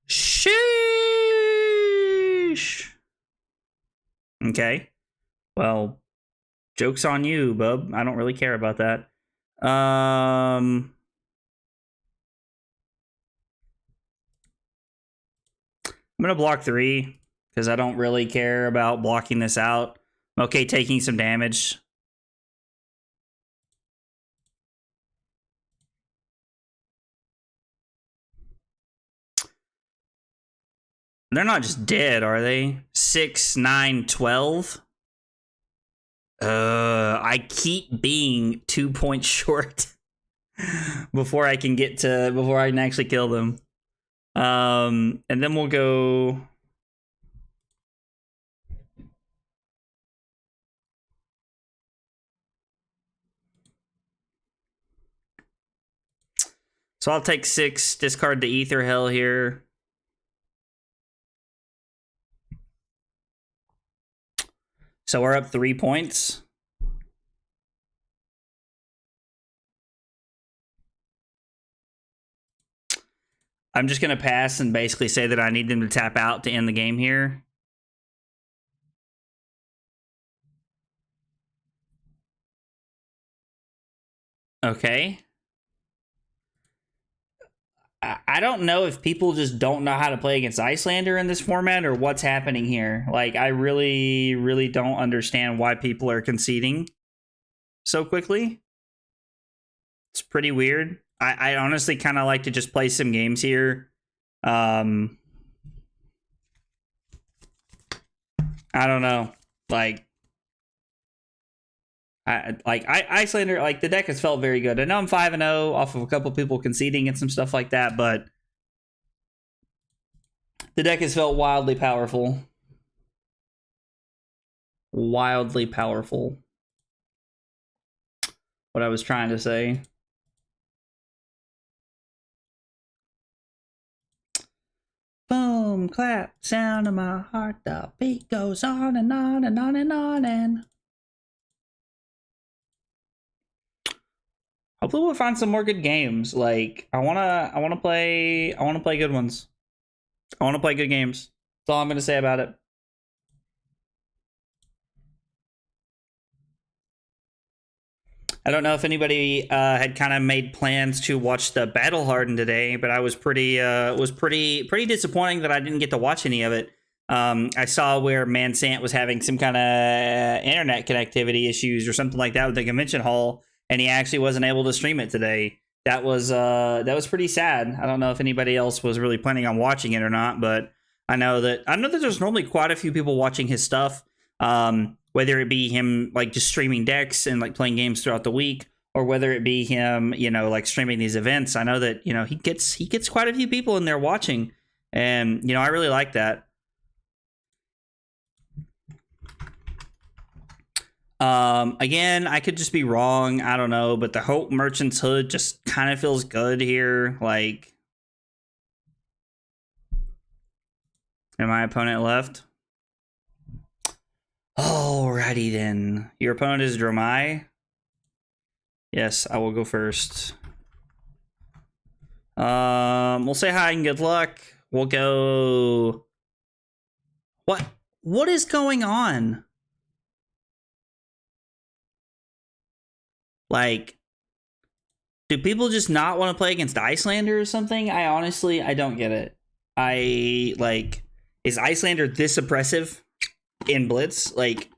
Sheesh. Okay. Well, joke's on you, bub. I don't really care about that. I'm gonna block 3 because I don't really care about blocking this out. I'm okay taking some damage. They're not just dead, are they? 6, 9, 12. I keep being 2 points short before I can actually kill them. And then we'll go. So I'll take 6, discard the Ether Hell here. So we're up 3 points. I'm just going to pass and basically say that I need them to tap out to end the game here. Okay. I don't know if people just don't know how to play against Iyslander in this format or what's happening here. Like, I really, really don't understand why people are conceding so quickly. It's pretty weird. I honestly kind of like to just play some games here. I don't know. Like, Iyslander, like the deck has felt very good. I know I'm 5-0 off of a couple people conceding and some stuff like that, but the deck has felt wildly powerful. Wildly powerful. What I was trying to say. Boom, clap, sound of my heart. The beat goes on and on and on and on and. Hopefully we'll find some more good games. Like I wanna play good ones. I wanna play good games. That's all I'm gonna say about it. I don't know if anybody had kind of made plans to watch the Battle Hardened today, but I was pretty disappointing that I didn't get to watch any of it. I saw where Mansant was having some kind of internet connectivity issues or something like that with the convention hall, and he actually wasn't able to stream it today. That was pretty sad. I don't know if anybody else was really planning on watching it or not, but I know that there's normally quite a few people watching his stuff. Whether it be him like just streaming decks and like playing games throughout the week, or whether it be him, like streaming these events. I know that, he gets quite a few people in there watching, and, I really like that. Again, I could just be wrong. I don't know, but the Hope Merchant's Hood just kind of feels good here. Like, and my opponent left. Alrighty then. Your opponent is Dromai. Yes, I will go first. We'll say hi and good luck. We'll go. What is going on? Like, do people just not want to play against Iyslander or something? I don't get it. Is Iyslander this oppressive in Blitz? Like,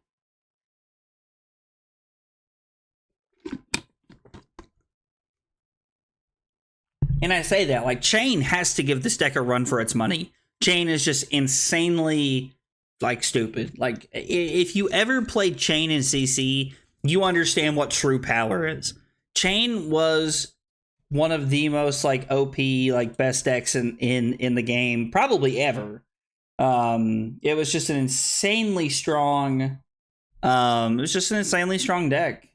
and I say that, like, Chain has to give this deck a run for its money. Chain is just insanely, like, stupid. Like, if you ever played Chain in CC, you understand what true power is. Chain was one of the most, like, OP, like, best decks in the game, probably ever. It was just an insanely strong, deck.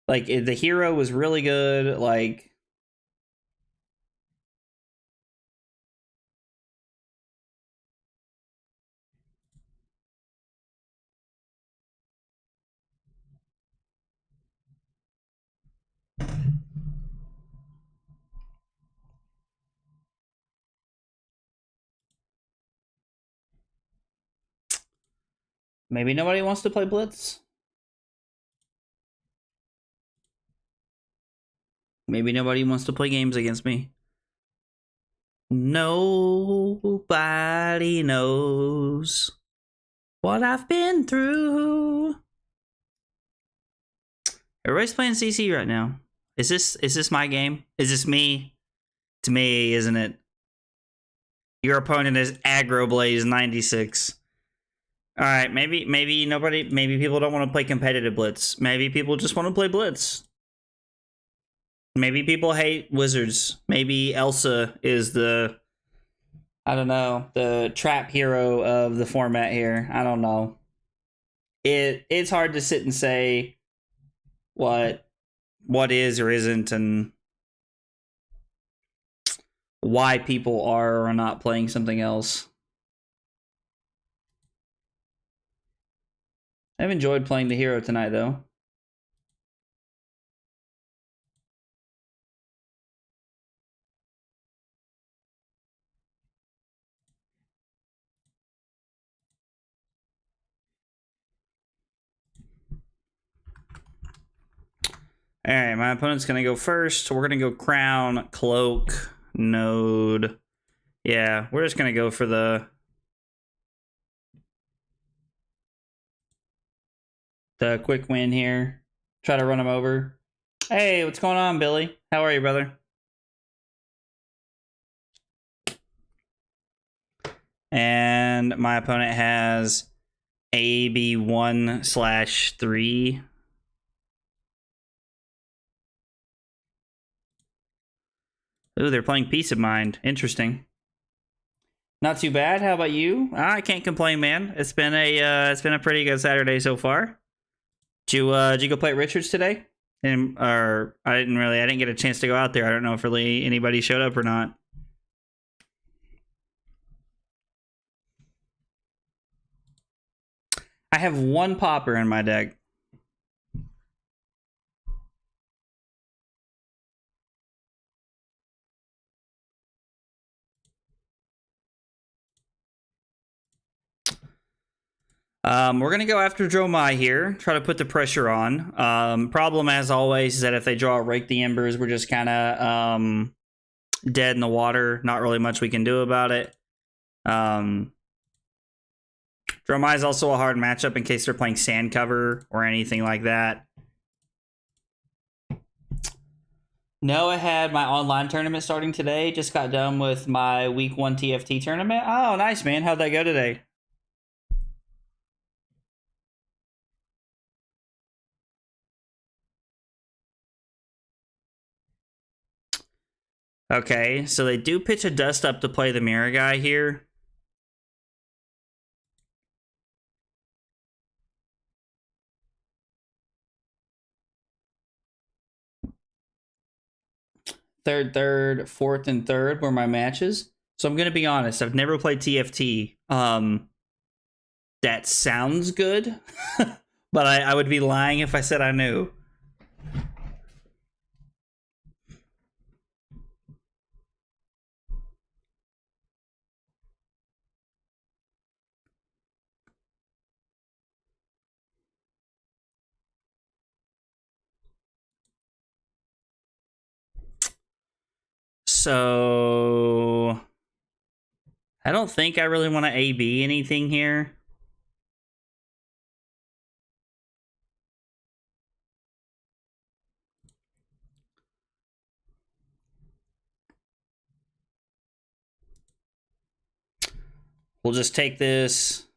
Like, the hero was really good, like. Maybe nobody wants to play Blitz. Maybe nobody wants to play games against me. Nobody knows what I've been through. Everybody's playing CC right now. Is this my game? Is this me? It's me, isn't it? Your opponent is Aggro Blaze 96. All right, maybe people don't want to play competitive Blitz. Maybe people just want to play Blitz. Maybe people hate Wizards. Maybe Elsa is the, I don't know, the trap hero of the format here. I don't know. It's hard to sit and say what is or isn't, and why people are or are not playing something else. I've enjoyed playing the hero tonight, though. All right, my opponent's going to go first. We're going to go Crown, Cloak, Node. Yeah, we're just going to go for the quick win here. Try to run him over. Hey, what's going on, Billy? How are you, brother? And my opponent has AB1/3. Ooh, they're playing Peace of Mind. Interesting. Not too bad. How about you? I can't complain, man. It's been a pretty good Saturday so far. Did you go play at Richards today? Or I didn't get a chance to go out there. I don't know if really anybody showed up or not. I have one popper in my deck. We're going to go after Dromai here. Try to put the pressure on. Problem, as always, is that if they draw Rake the Embers, we're just kind of dead in the water. Not really much we can do about it. Dromai is also a hard matchup in case they're playing Sand Cover or anything like that. Noah had my online tournament starting today. Just got done with my week 1 TFT tournament. Oh, nice, man. How'd that go today? Okay, so they do pitch a Dust Up to play the Mirror guy here. Third, fourth, and third were my matches. So I'm going to be honest. I've never played TFT. That sounds good, but I would be lying if I said I knew. So I don't think I really want to AB anything here. We'll just take this.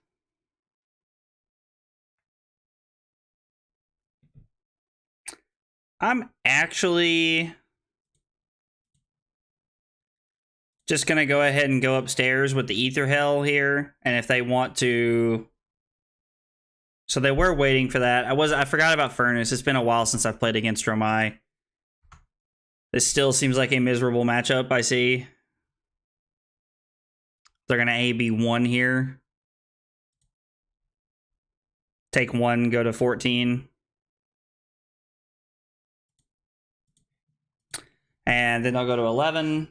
I'm actually just going to go ahead and go upstairs with the Ether Hell here. And if they want to... So they were waiting for that. I forgot about Furnace. It's been a while since I've played against Dromai. This still seems like a miserable matchup, I see. They're going to AB 1 here. Take 1, go to 14. And then they'll go to 11.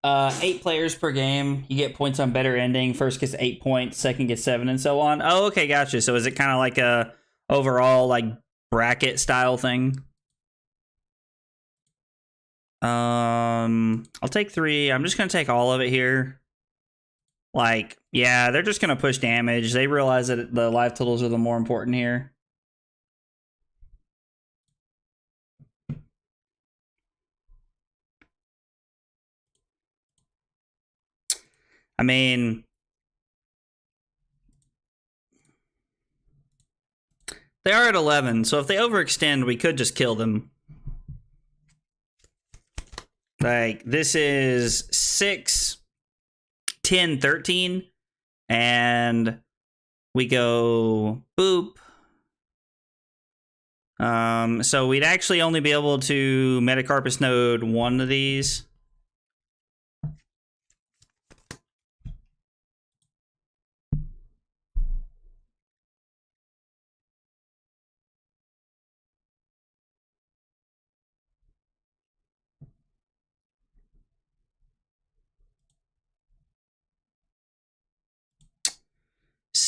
8 players per game. You get points on better ending. First gets 8 points, second gets 7, and so on. Oh, okay, gotcha. So is it kind of like a overall like bracket style thing? I'll take 3. I'm just gonna take all of it here. Like, yeah, they're just gonna push damage. They realize that the life totals are the more important here. I mean, they are at 11, so if they overextend, we could just kill them. Like, this is 6, 10, 13, and we go boop. So we'd actually only be able to Metacarpus node 1 of these.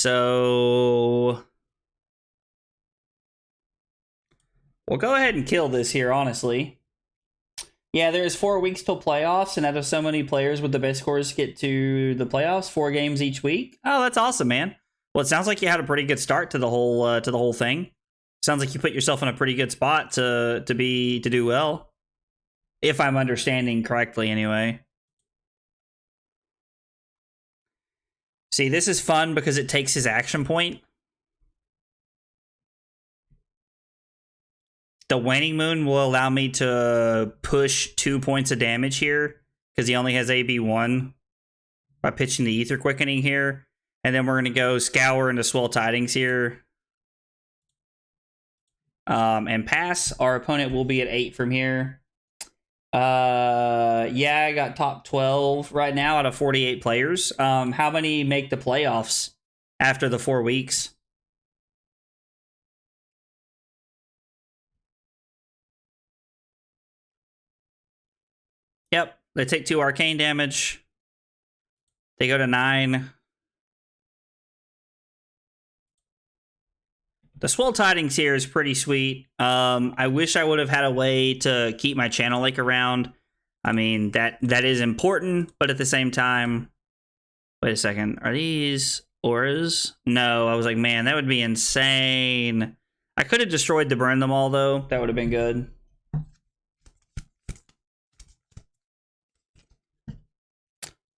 so we'll go ahead and kill this here, honestly. Yeah, there's 4 weeks till playoffs, and out of so many players with the best scores get to the playoffs, 4 games each week. Oh, that's awesome, man. Well, it sounds like you had a pretty good start to the whole thing. Sounds like you put yourself in a pretty good spot to do well, if I'm understanding correctly, anyway. See, this is fun because it takes his action point. The Waning Moon will allow me to push 2 points of damage here because he only has AB1 by pitching the Ether Quickening here. And then we're going to go Scour into Swell Tidings here. And pass. Our opponent will be at 8 from here. Yeah, I got top 12 right now out of 48 players. How many make the playoffs after the 4 weeks? Yep, they take 2 arcane damage. They go to 9. The Swell Tidings here is pretty sweet. I wish I would have had a way to keep my Channel Lake around. I mean, that is important, but at the same time... Wait a second. Are these auras? No, I was like, man, that would be insane. I could have destroyed to burn them all, though. That would have been good.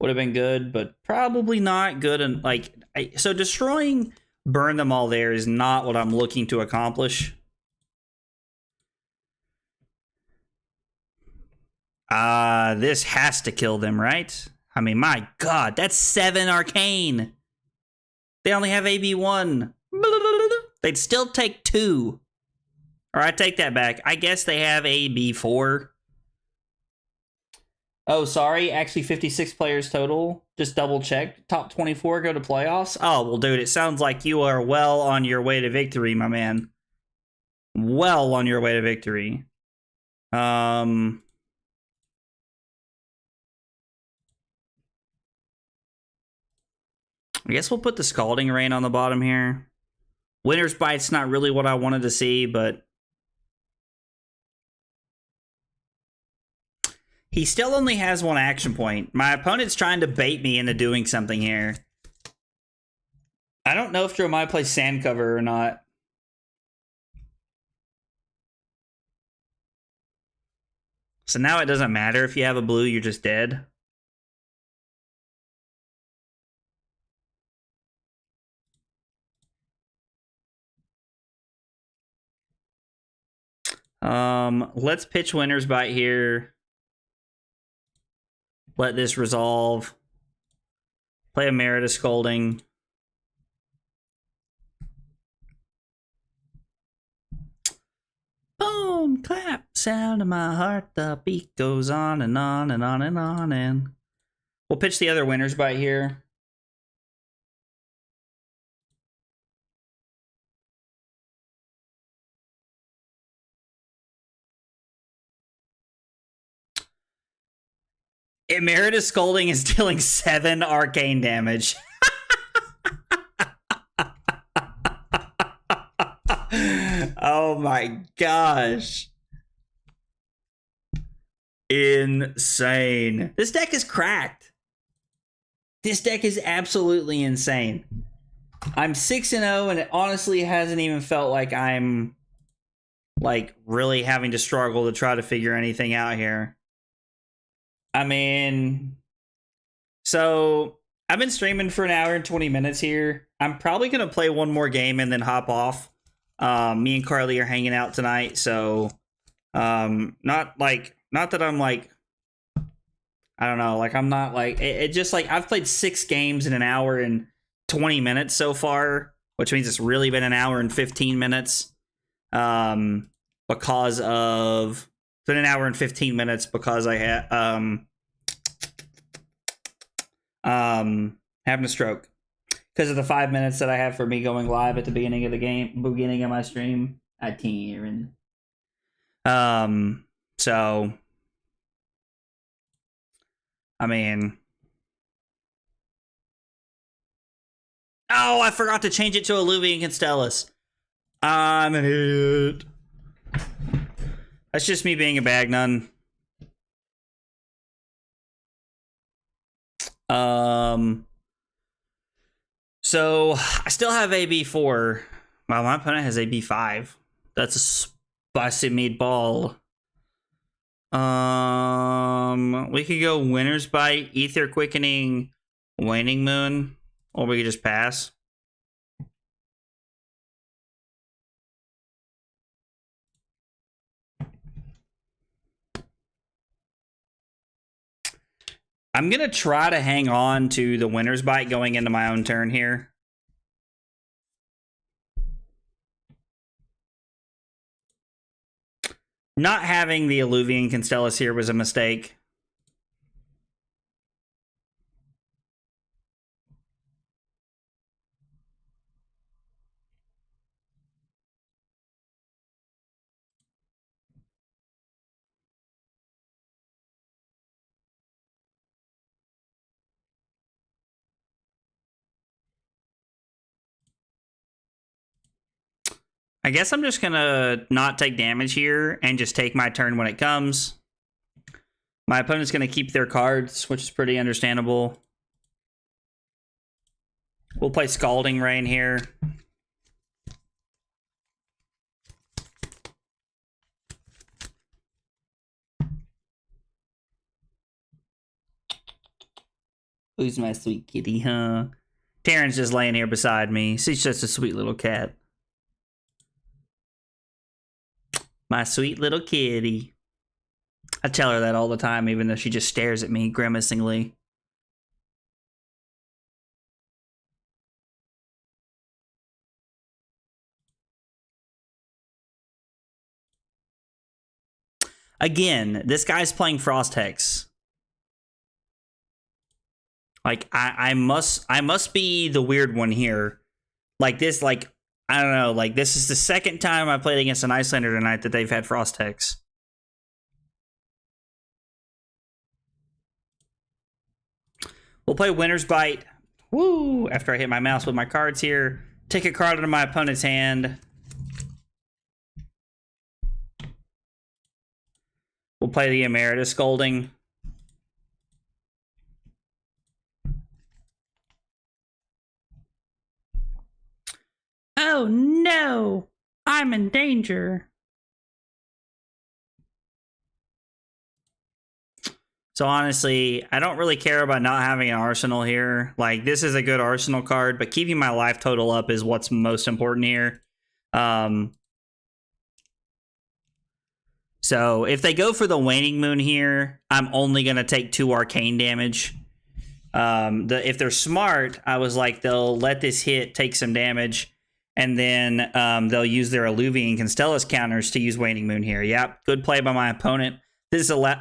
Would have been good, but probably not good. And like, so destroying burn them all there is not what I'm looking to accomplish. This has to kill them, right? I mean, my God, that's 7 arcane. They only have AB1. They'd still take 2. Or I take that back. I guess they have AB4. Oh, sorry. Actually, 56 players total. Just double check. Top 24 go to playoffs. Oh, well, dude, it sounds like you are well on your way to victory, my man. Well on your way to victory. I guess we'll put the Scalding Rain on the bottom here. Winter's Bite's not really what I wanted to see, but... He still only has 1 action point. My opponent's trying to bait me into doing something here. I don't know if Jeremiah plays Sand Cover or not. So now it doesn't matter if you have a blue, you're just dead. Let's pitch Winter's Bite here. Let this resolve. Play a Merida Scolding. Boom! Clap! Sound of my heart. The beat goes on and on and on and on and... We'll pitch the other Winter's Bite here. Emeritus Scolding is dealing 7 arcane damage. Oh my gosh. Insane. This deck is cracked. This deck is absolutely insane. I'm 6-0 and it honestly hasn't even felt like I'm like really having to struggle to try to figure anything out here. I mean, so I've been streaming for 1 hour and 20 minutes here. I'm probably going to play 1 more game and then hop off. Me and Carly are hanging out tonight, so not that I'm like, I don't know, like I'm not like, it just like I've played 6 games in 1 hour and 20 minutes so far, which means it's really been 1 hour and 15 minutes. Because of... It's been 1 hour and 15 minutes because I had having a stroke. Because of the 5 minutes that I have for me going live at the beginning of the game, beginning of my stream at Teen. So I mean, Oh, I forgot to change it to Alluvian Constellus. I'm an idiot. That's just me being a bag nun. So I still have AB4. Well, my opponent has AB5. That's a spicy meatball. We could go Winter's Bite, Ether Quickening, Waning Moon, or we could just pass. I'm gonna try to hang on to the Winter's Bite going into my own turn here. Not having the Alluvian Constellus here was a mistake. I guess I'm just gonna not take damage here and just take my turn when it comes. My opponent's gonna keep their cards, which is pretty understandable. We'll play Scalding Rain here. Who's my sweet kitty, huh? Taryn's just laying here beside me. She's just a sweet little cat. My sweet little kitty. I tell her that all the time, even though she just stares at me grimacingly. Again, this guy's playing Frost Hex. Like, I must be the weird one here. Like this, like, I don't know, like this is the second time I played against an Iyslander tonight that they've had Frost Hex. We'll play Winter's Bite. Woo! After I hit my mouse with my cards here. Take a card out of my opponent's hand. We'll play the Emeritus Scolding. Oh no! I'm in danger. So honestly, I don't really care about not having an arsenal here. Like, this is a good arsenal card, but keeping my life total up is what's most important here. So if they go for the Waning Moon here, I'm only going to take 2 arcane damage. If they're smart, I was like, they'll let this hit, take some damage, and then they'll use their Alluvian Constellus counters to use Waning Moon here. Yep, good play by my opponent. This is oh,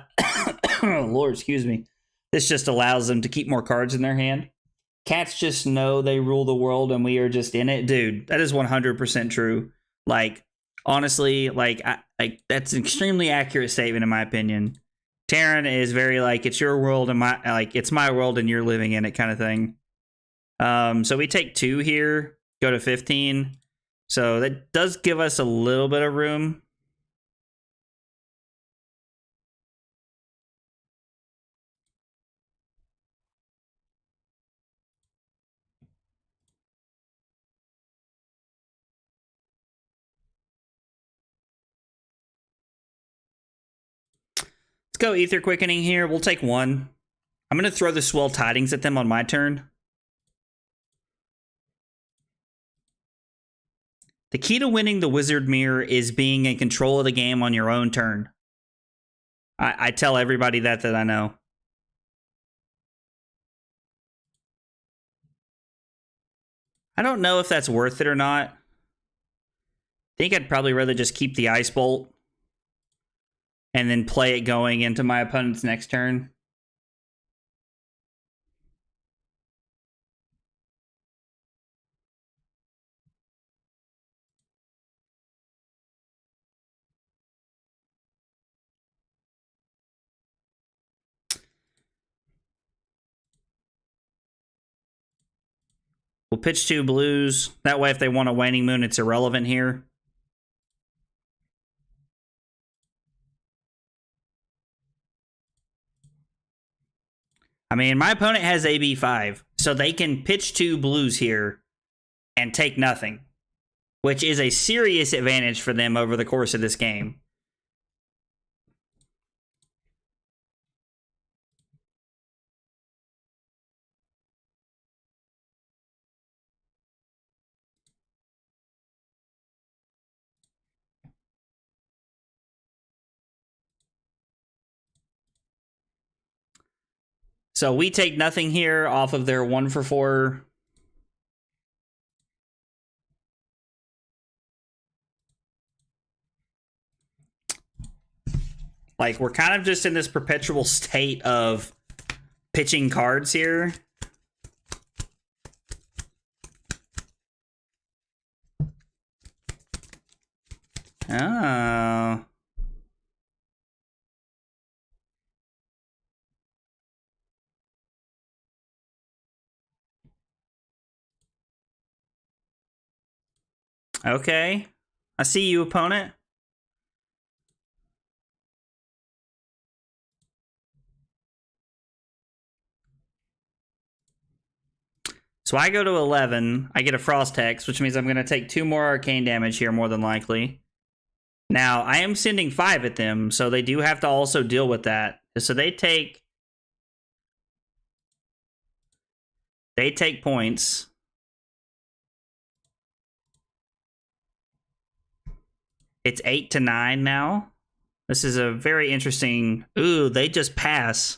Lord, excuse me. This just allows them to keep more cards in their hand. Cats just know they rule the world and we are just in it. Dude, that is 100% true. Like, honestly, like that's an extremely accurate statement in my opinion. Taryn is very like, it's your world and my, like, it's my world and you're living in it kind of thing. So we take 2 here, go to 15. So that does give us a little bit of room. Let's go Ether Quickening here. We'll take 1. I'm going to throw the Swell Tidings at them on my turn. The key to winning the Wizard Mirror is being in control of the game on your own turn. I tell everybody that I know. I don't know if that's worth it or not. I think I'd probably rather just keep the Ice Bolt and then play it going into my opponent's next turn. We'll pitch 2 blues. That way, if they want a Waning Moon, it's irrelevant here. I mean, my opponent has AB5, so they can pitch 2 blues here and take nothing, which is a serious advantage for them over the course of this game. So we take nothing here off of their 1 for 4. Like, we're kind of just in this perpetual state of pitching cards here. Oh. Okay. I see you, opponent. So I go to 11. I get a Frost Hex, which means I'm going to take 2 more arcane damage here, more than likely. Now, I am sending 5 at them, so they do have to also deal with that. So they take points. It's 8 to 9 now. This is a very interesting... Ooh, they just pass.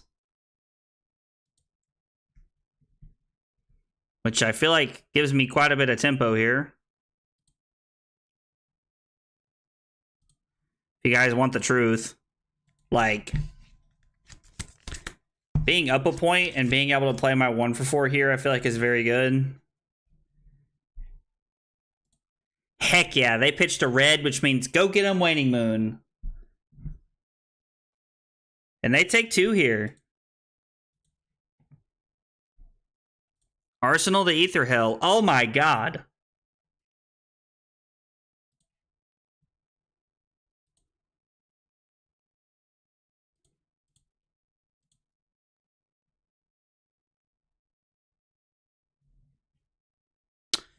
Which I feel like gives me quite a bit of tempo here. If you guys want the truth. Like, being up a point and being able to play my 1 for 4 here, I feel like is very good. Heck yeah, they pitched a red, which means go get them Waning Moon. And they take 2 here. Arsenal to Ether Hell. Oh my god.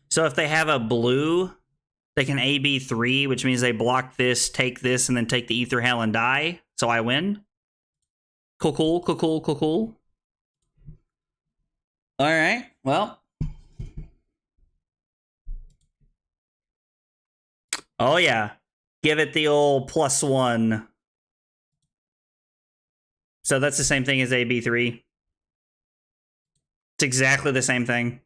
So if they have a blue, they can AB 3, which means they block this, take this, and then take the Ether Hell and die. So I win. Cool, cool, cool, cool, cool, cool. All right, well. Oh, yeah. Give it the old +1. So that's the same thing as AB3. It's exactly the same thing.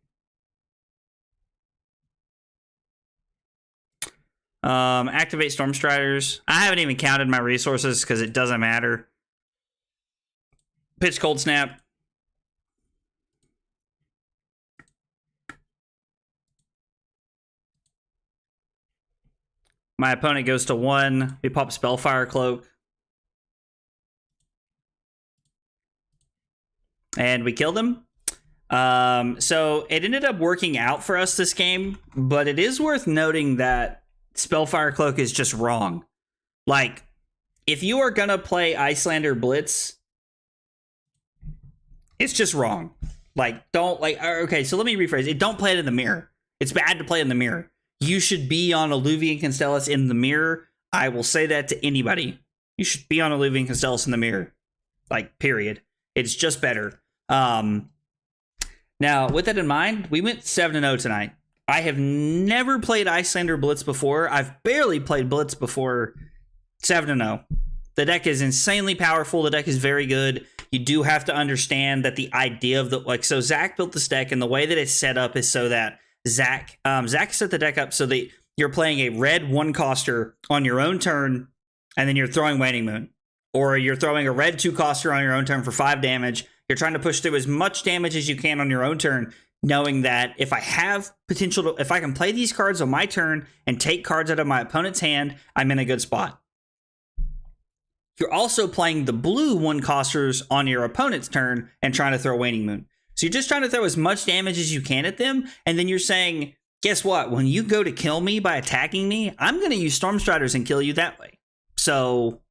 Activate Stormstriders. I haven't even counted my resources because it doesn't matter. Pitch Cold Snap. My opponent goes to 1. We pop Spellfire Cloak. And we killed him. So it ended up working out for us this game, but it is worth noting that Spellfire Cloak is just wrong. Like, if you are gonna play Iyslander Blitz, it's just wrong. Like, don't, like, okay, so let me rephrase it. Don't play it in the mirror. It's bad to play in the mirror. You should be on Alluvian Constellus in the mirror. I will say that to anybody. You should be on Alluvian Constellus in the mirror. Like, period. It's just better. Now, with that in mind, we went 7-0 tonight. I have never played Iyslander Blitz before. I've barely played Blitz before. 7-0. The deck is insanely powerful. The deck is very good. You do have to understand that the idea of the, like, so Zach built this deck, and the way that it's set up is so that Zach set the deck up so that you're playing a red 1-coster on your own turn, and then you're throwing Waning Moon. Or you're throwing a red 2-coster on your own turn for 5 damage. You're trying to push through as much damage as you can on your own turn, knowing that if I have potential to, if I can play these cards on my turn and take cards out of my opponent's hand, I'm in a good spot. You're also playing the blue 1-costers on your opponent's turn and trying to throw Waning Moon. So you're just trying to throw as much damage as you can at them, and then you're saying, guess what? When you go to kill me by attacking me, I'm going to use Stormstriders and kill you that way. So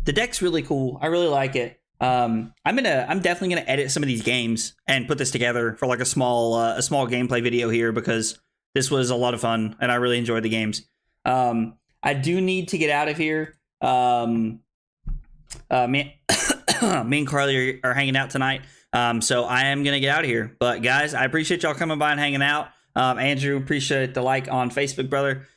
the deck's really cool. I really like it. I'm definitely gonna edit some of these games and put this together for like a small gameplay video here, because this was a lot of fun and I really enjoyed the games. I do need to get out of here. Me and Carly are hanging out tonight, so I am gonna get out of here. But guys, I appreciate y'all coming by and hanging out. Andrew, appreciate the like on Facebook, brother.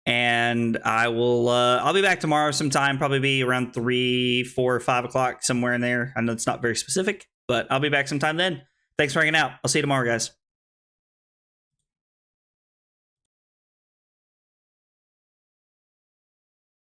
And I will, I'll be back tomorrow sometime, probably be around 3, 4, 5 o'clock, somewhere in there. I know it's not very specific, but I'll be back sometime then. Thanks for hanging out. I'll see you tomorrow, guys.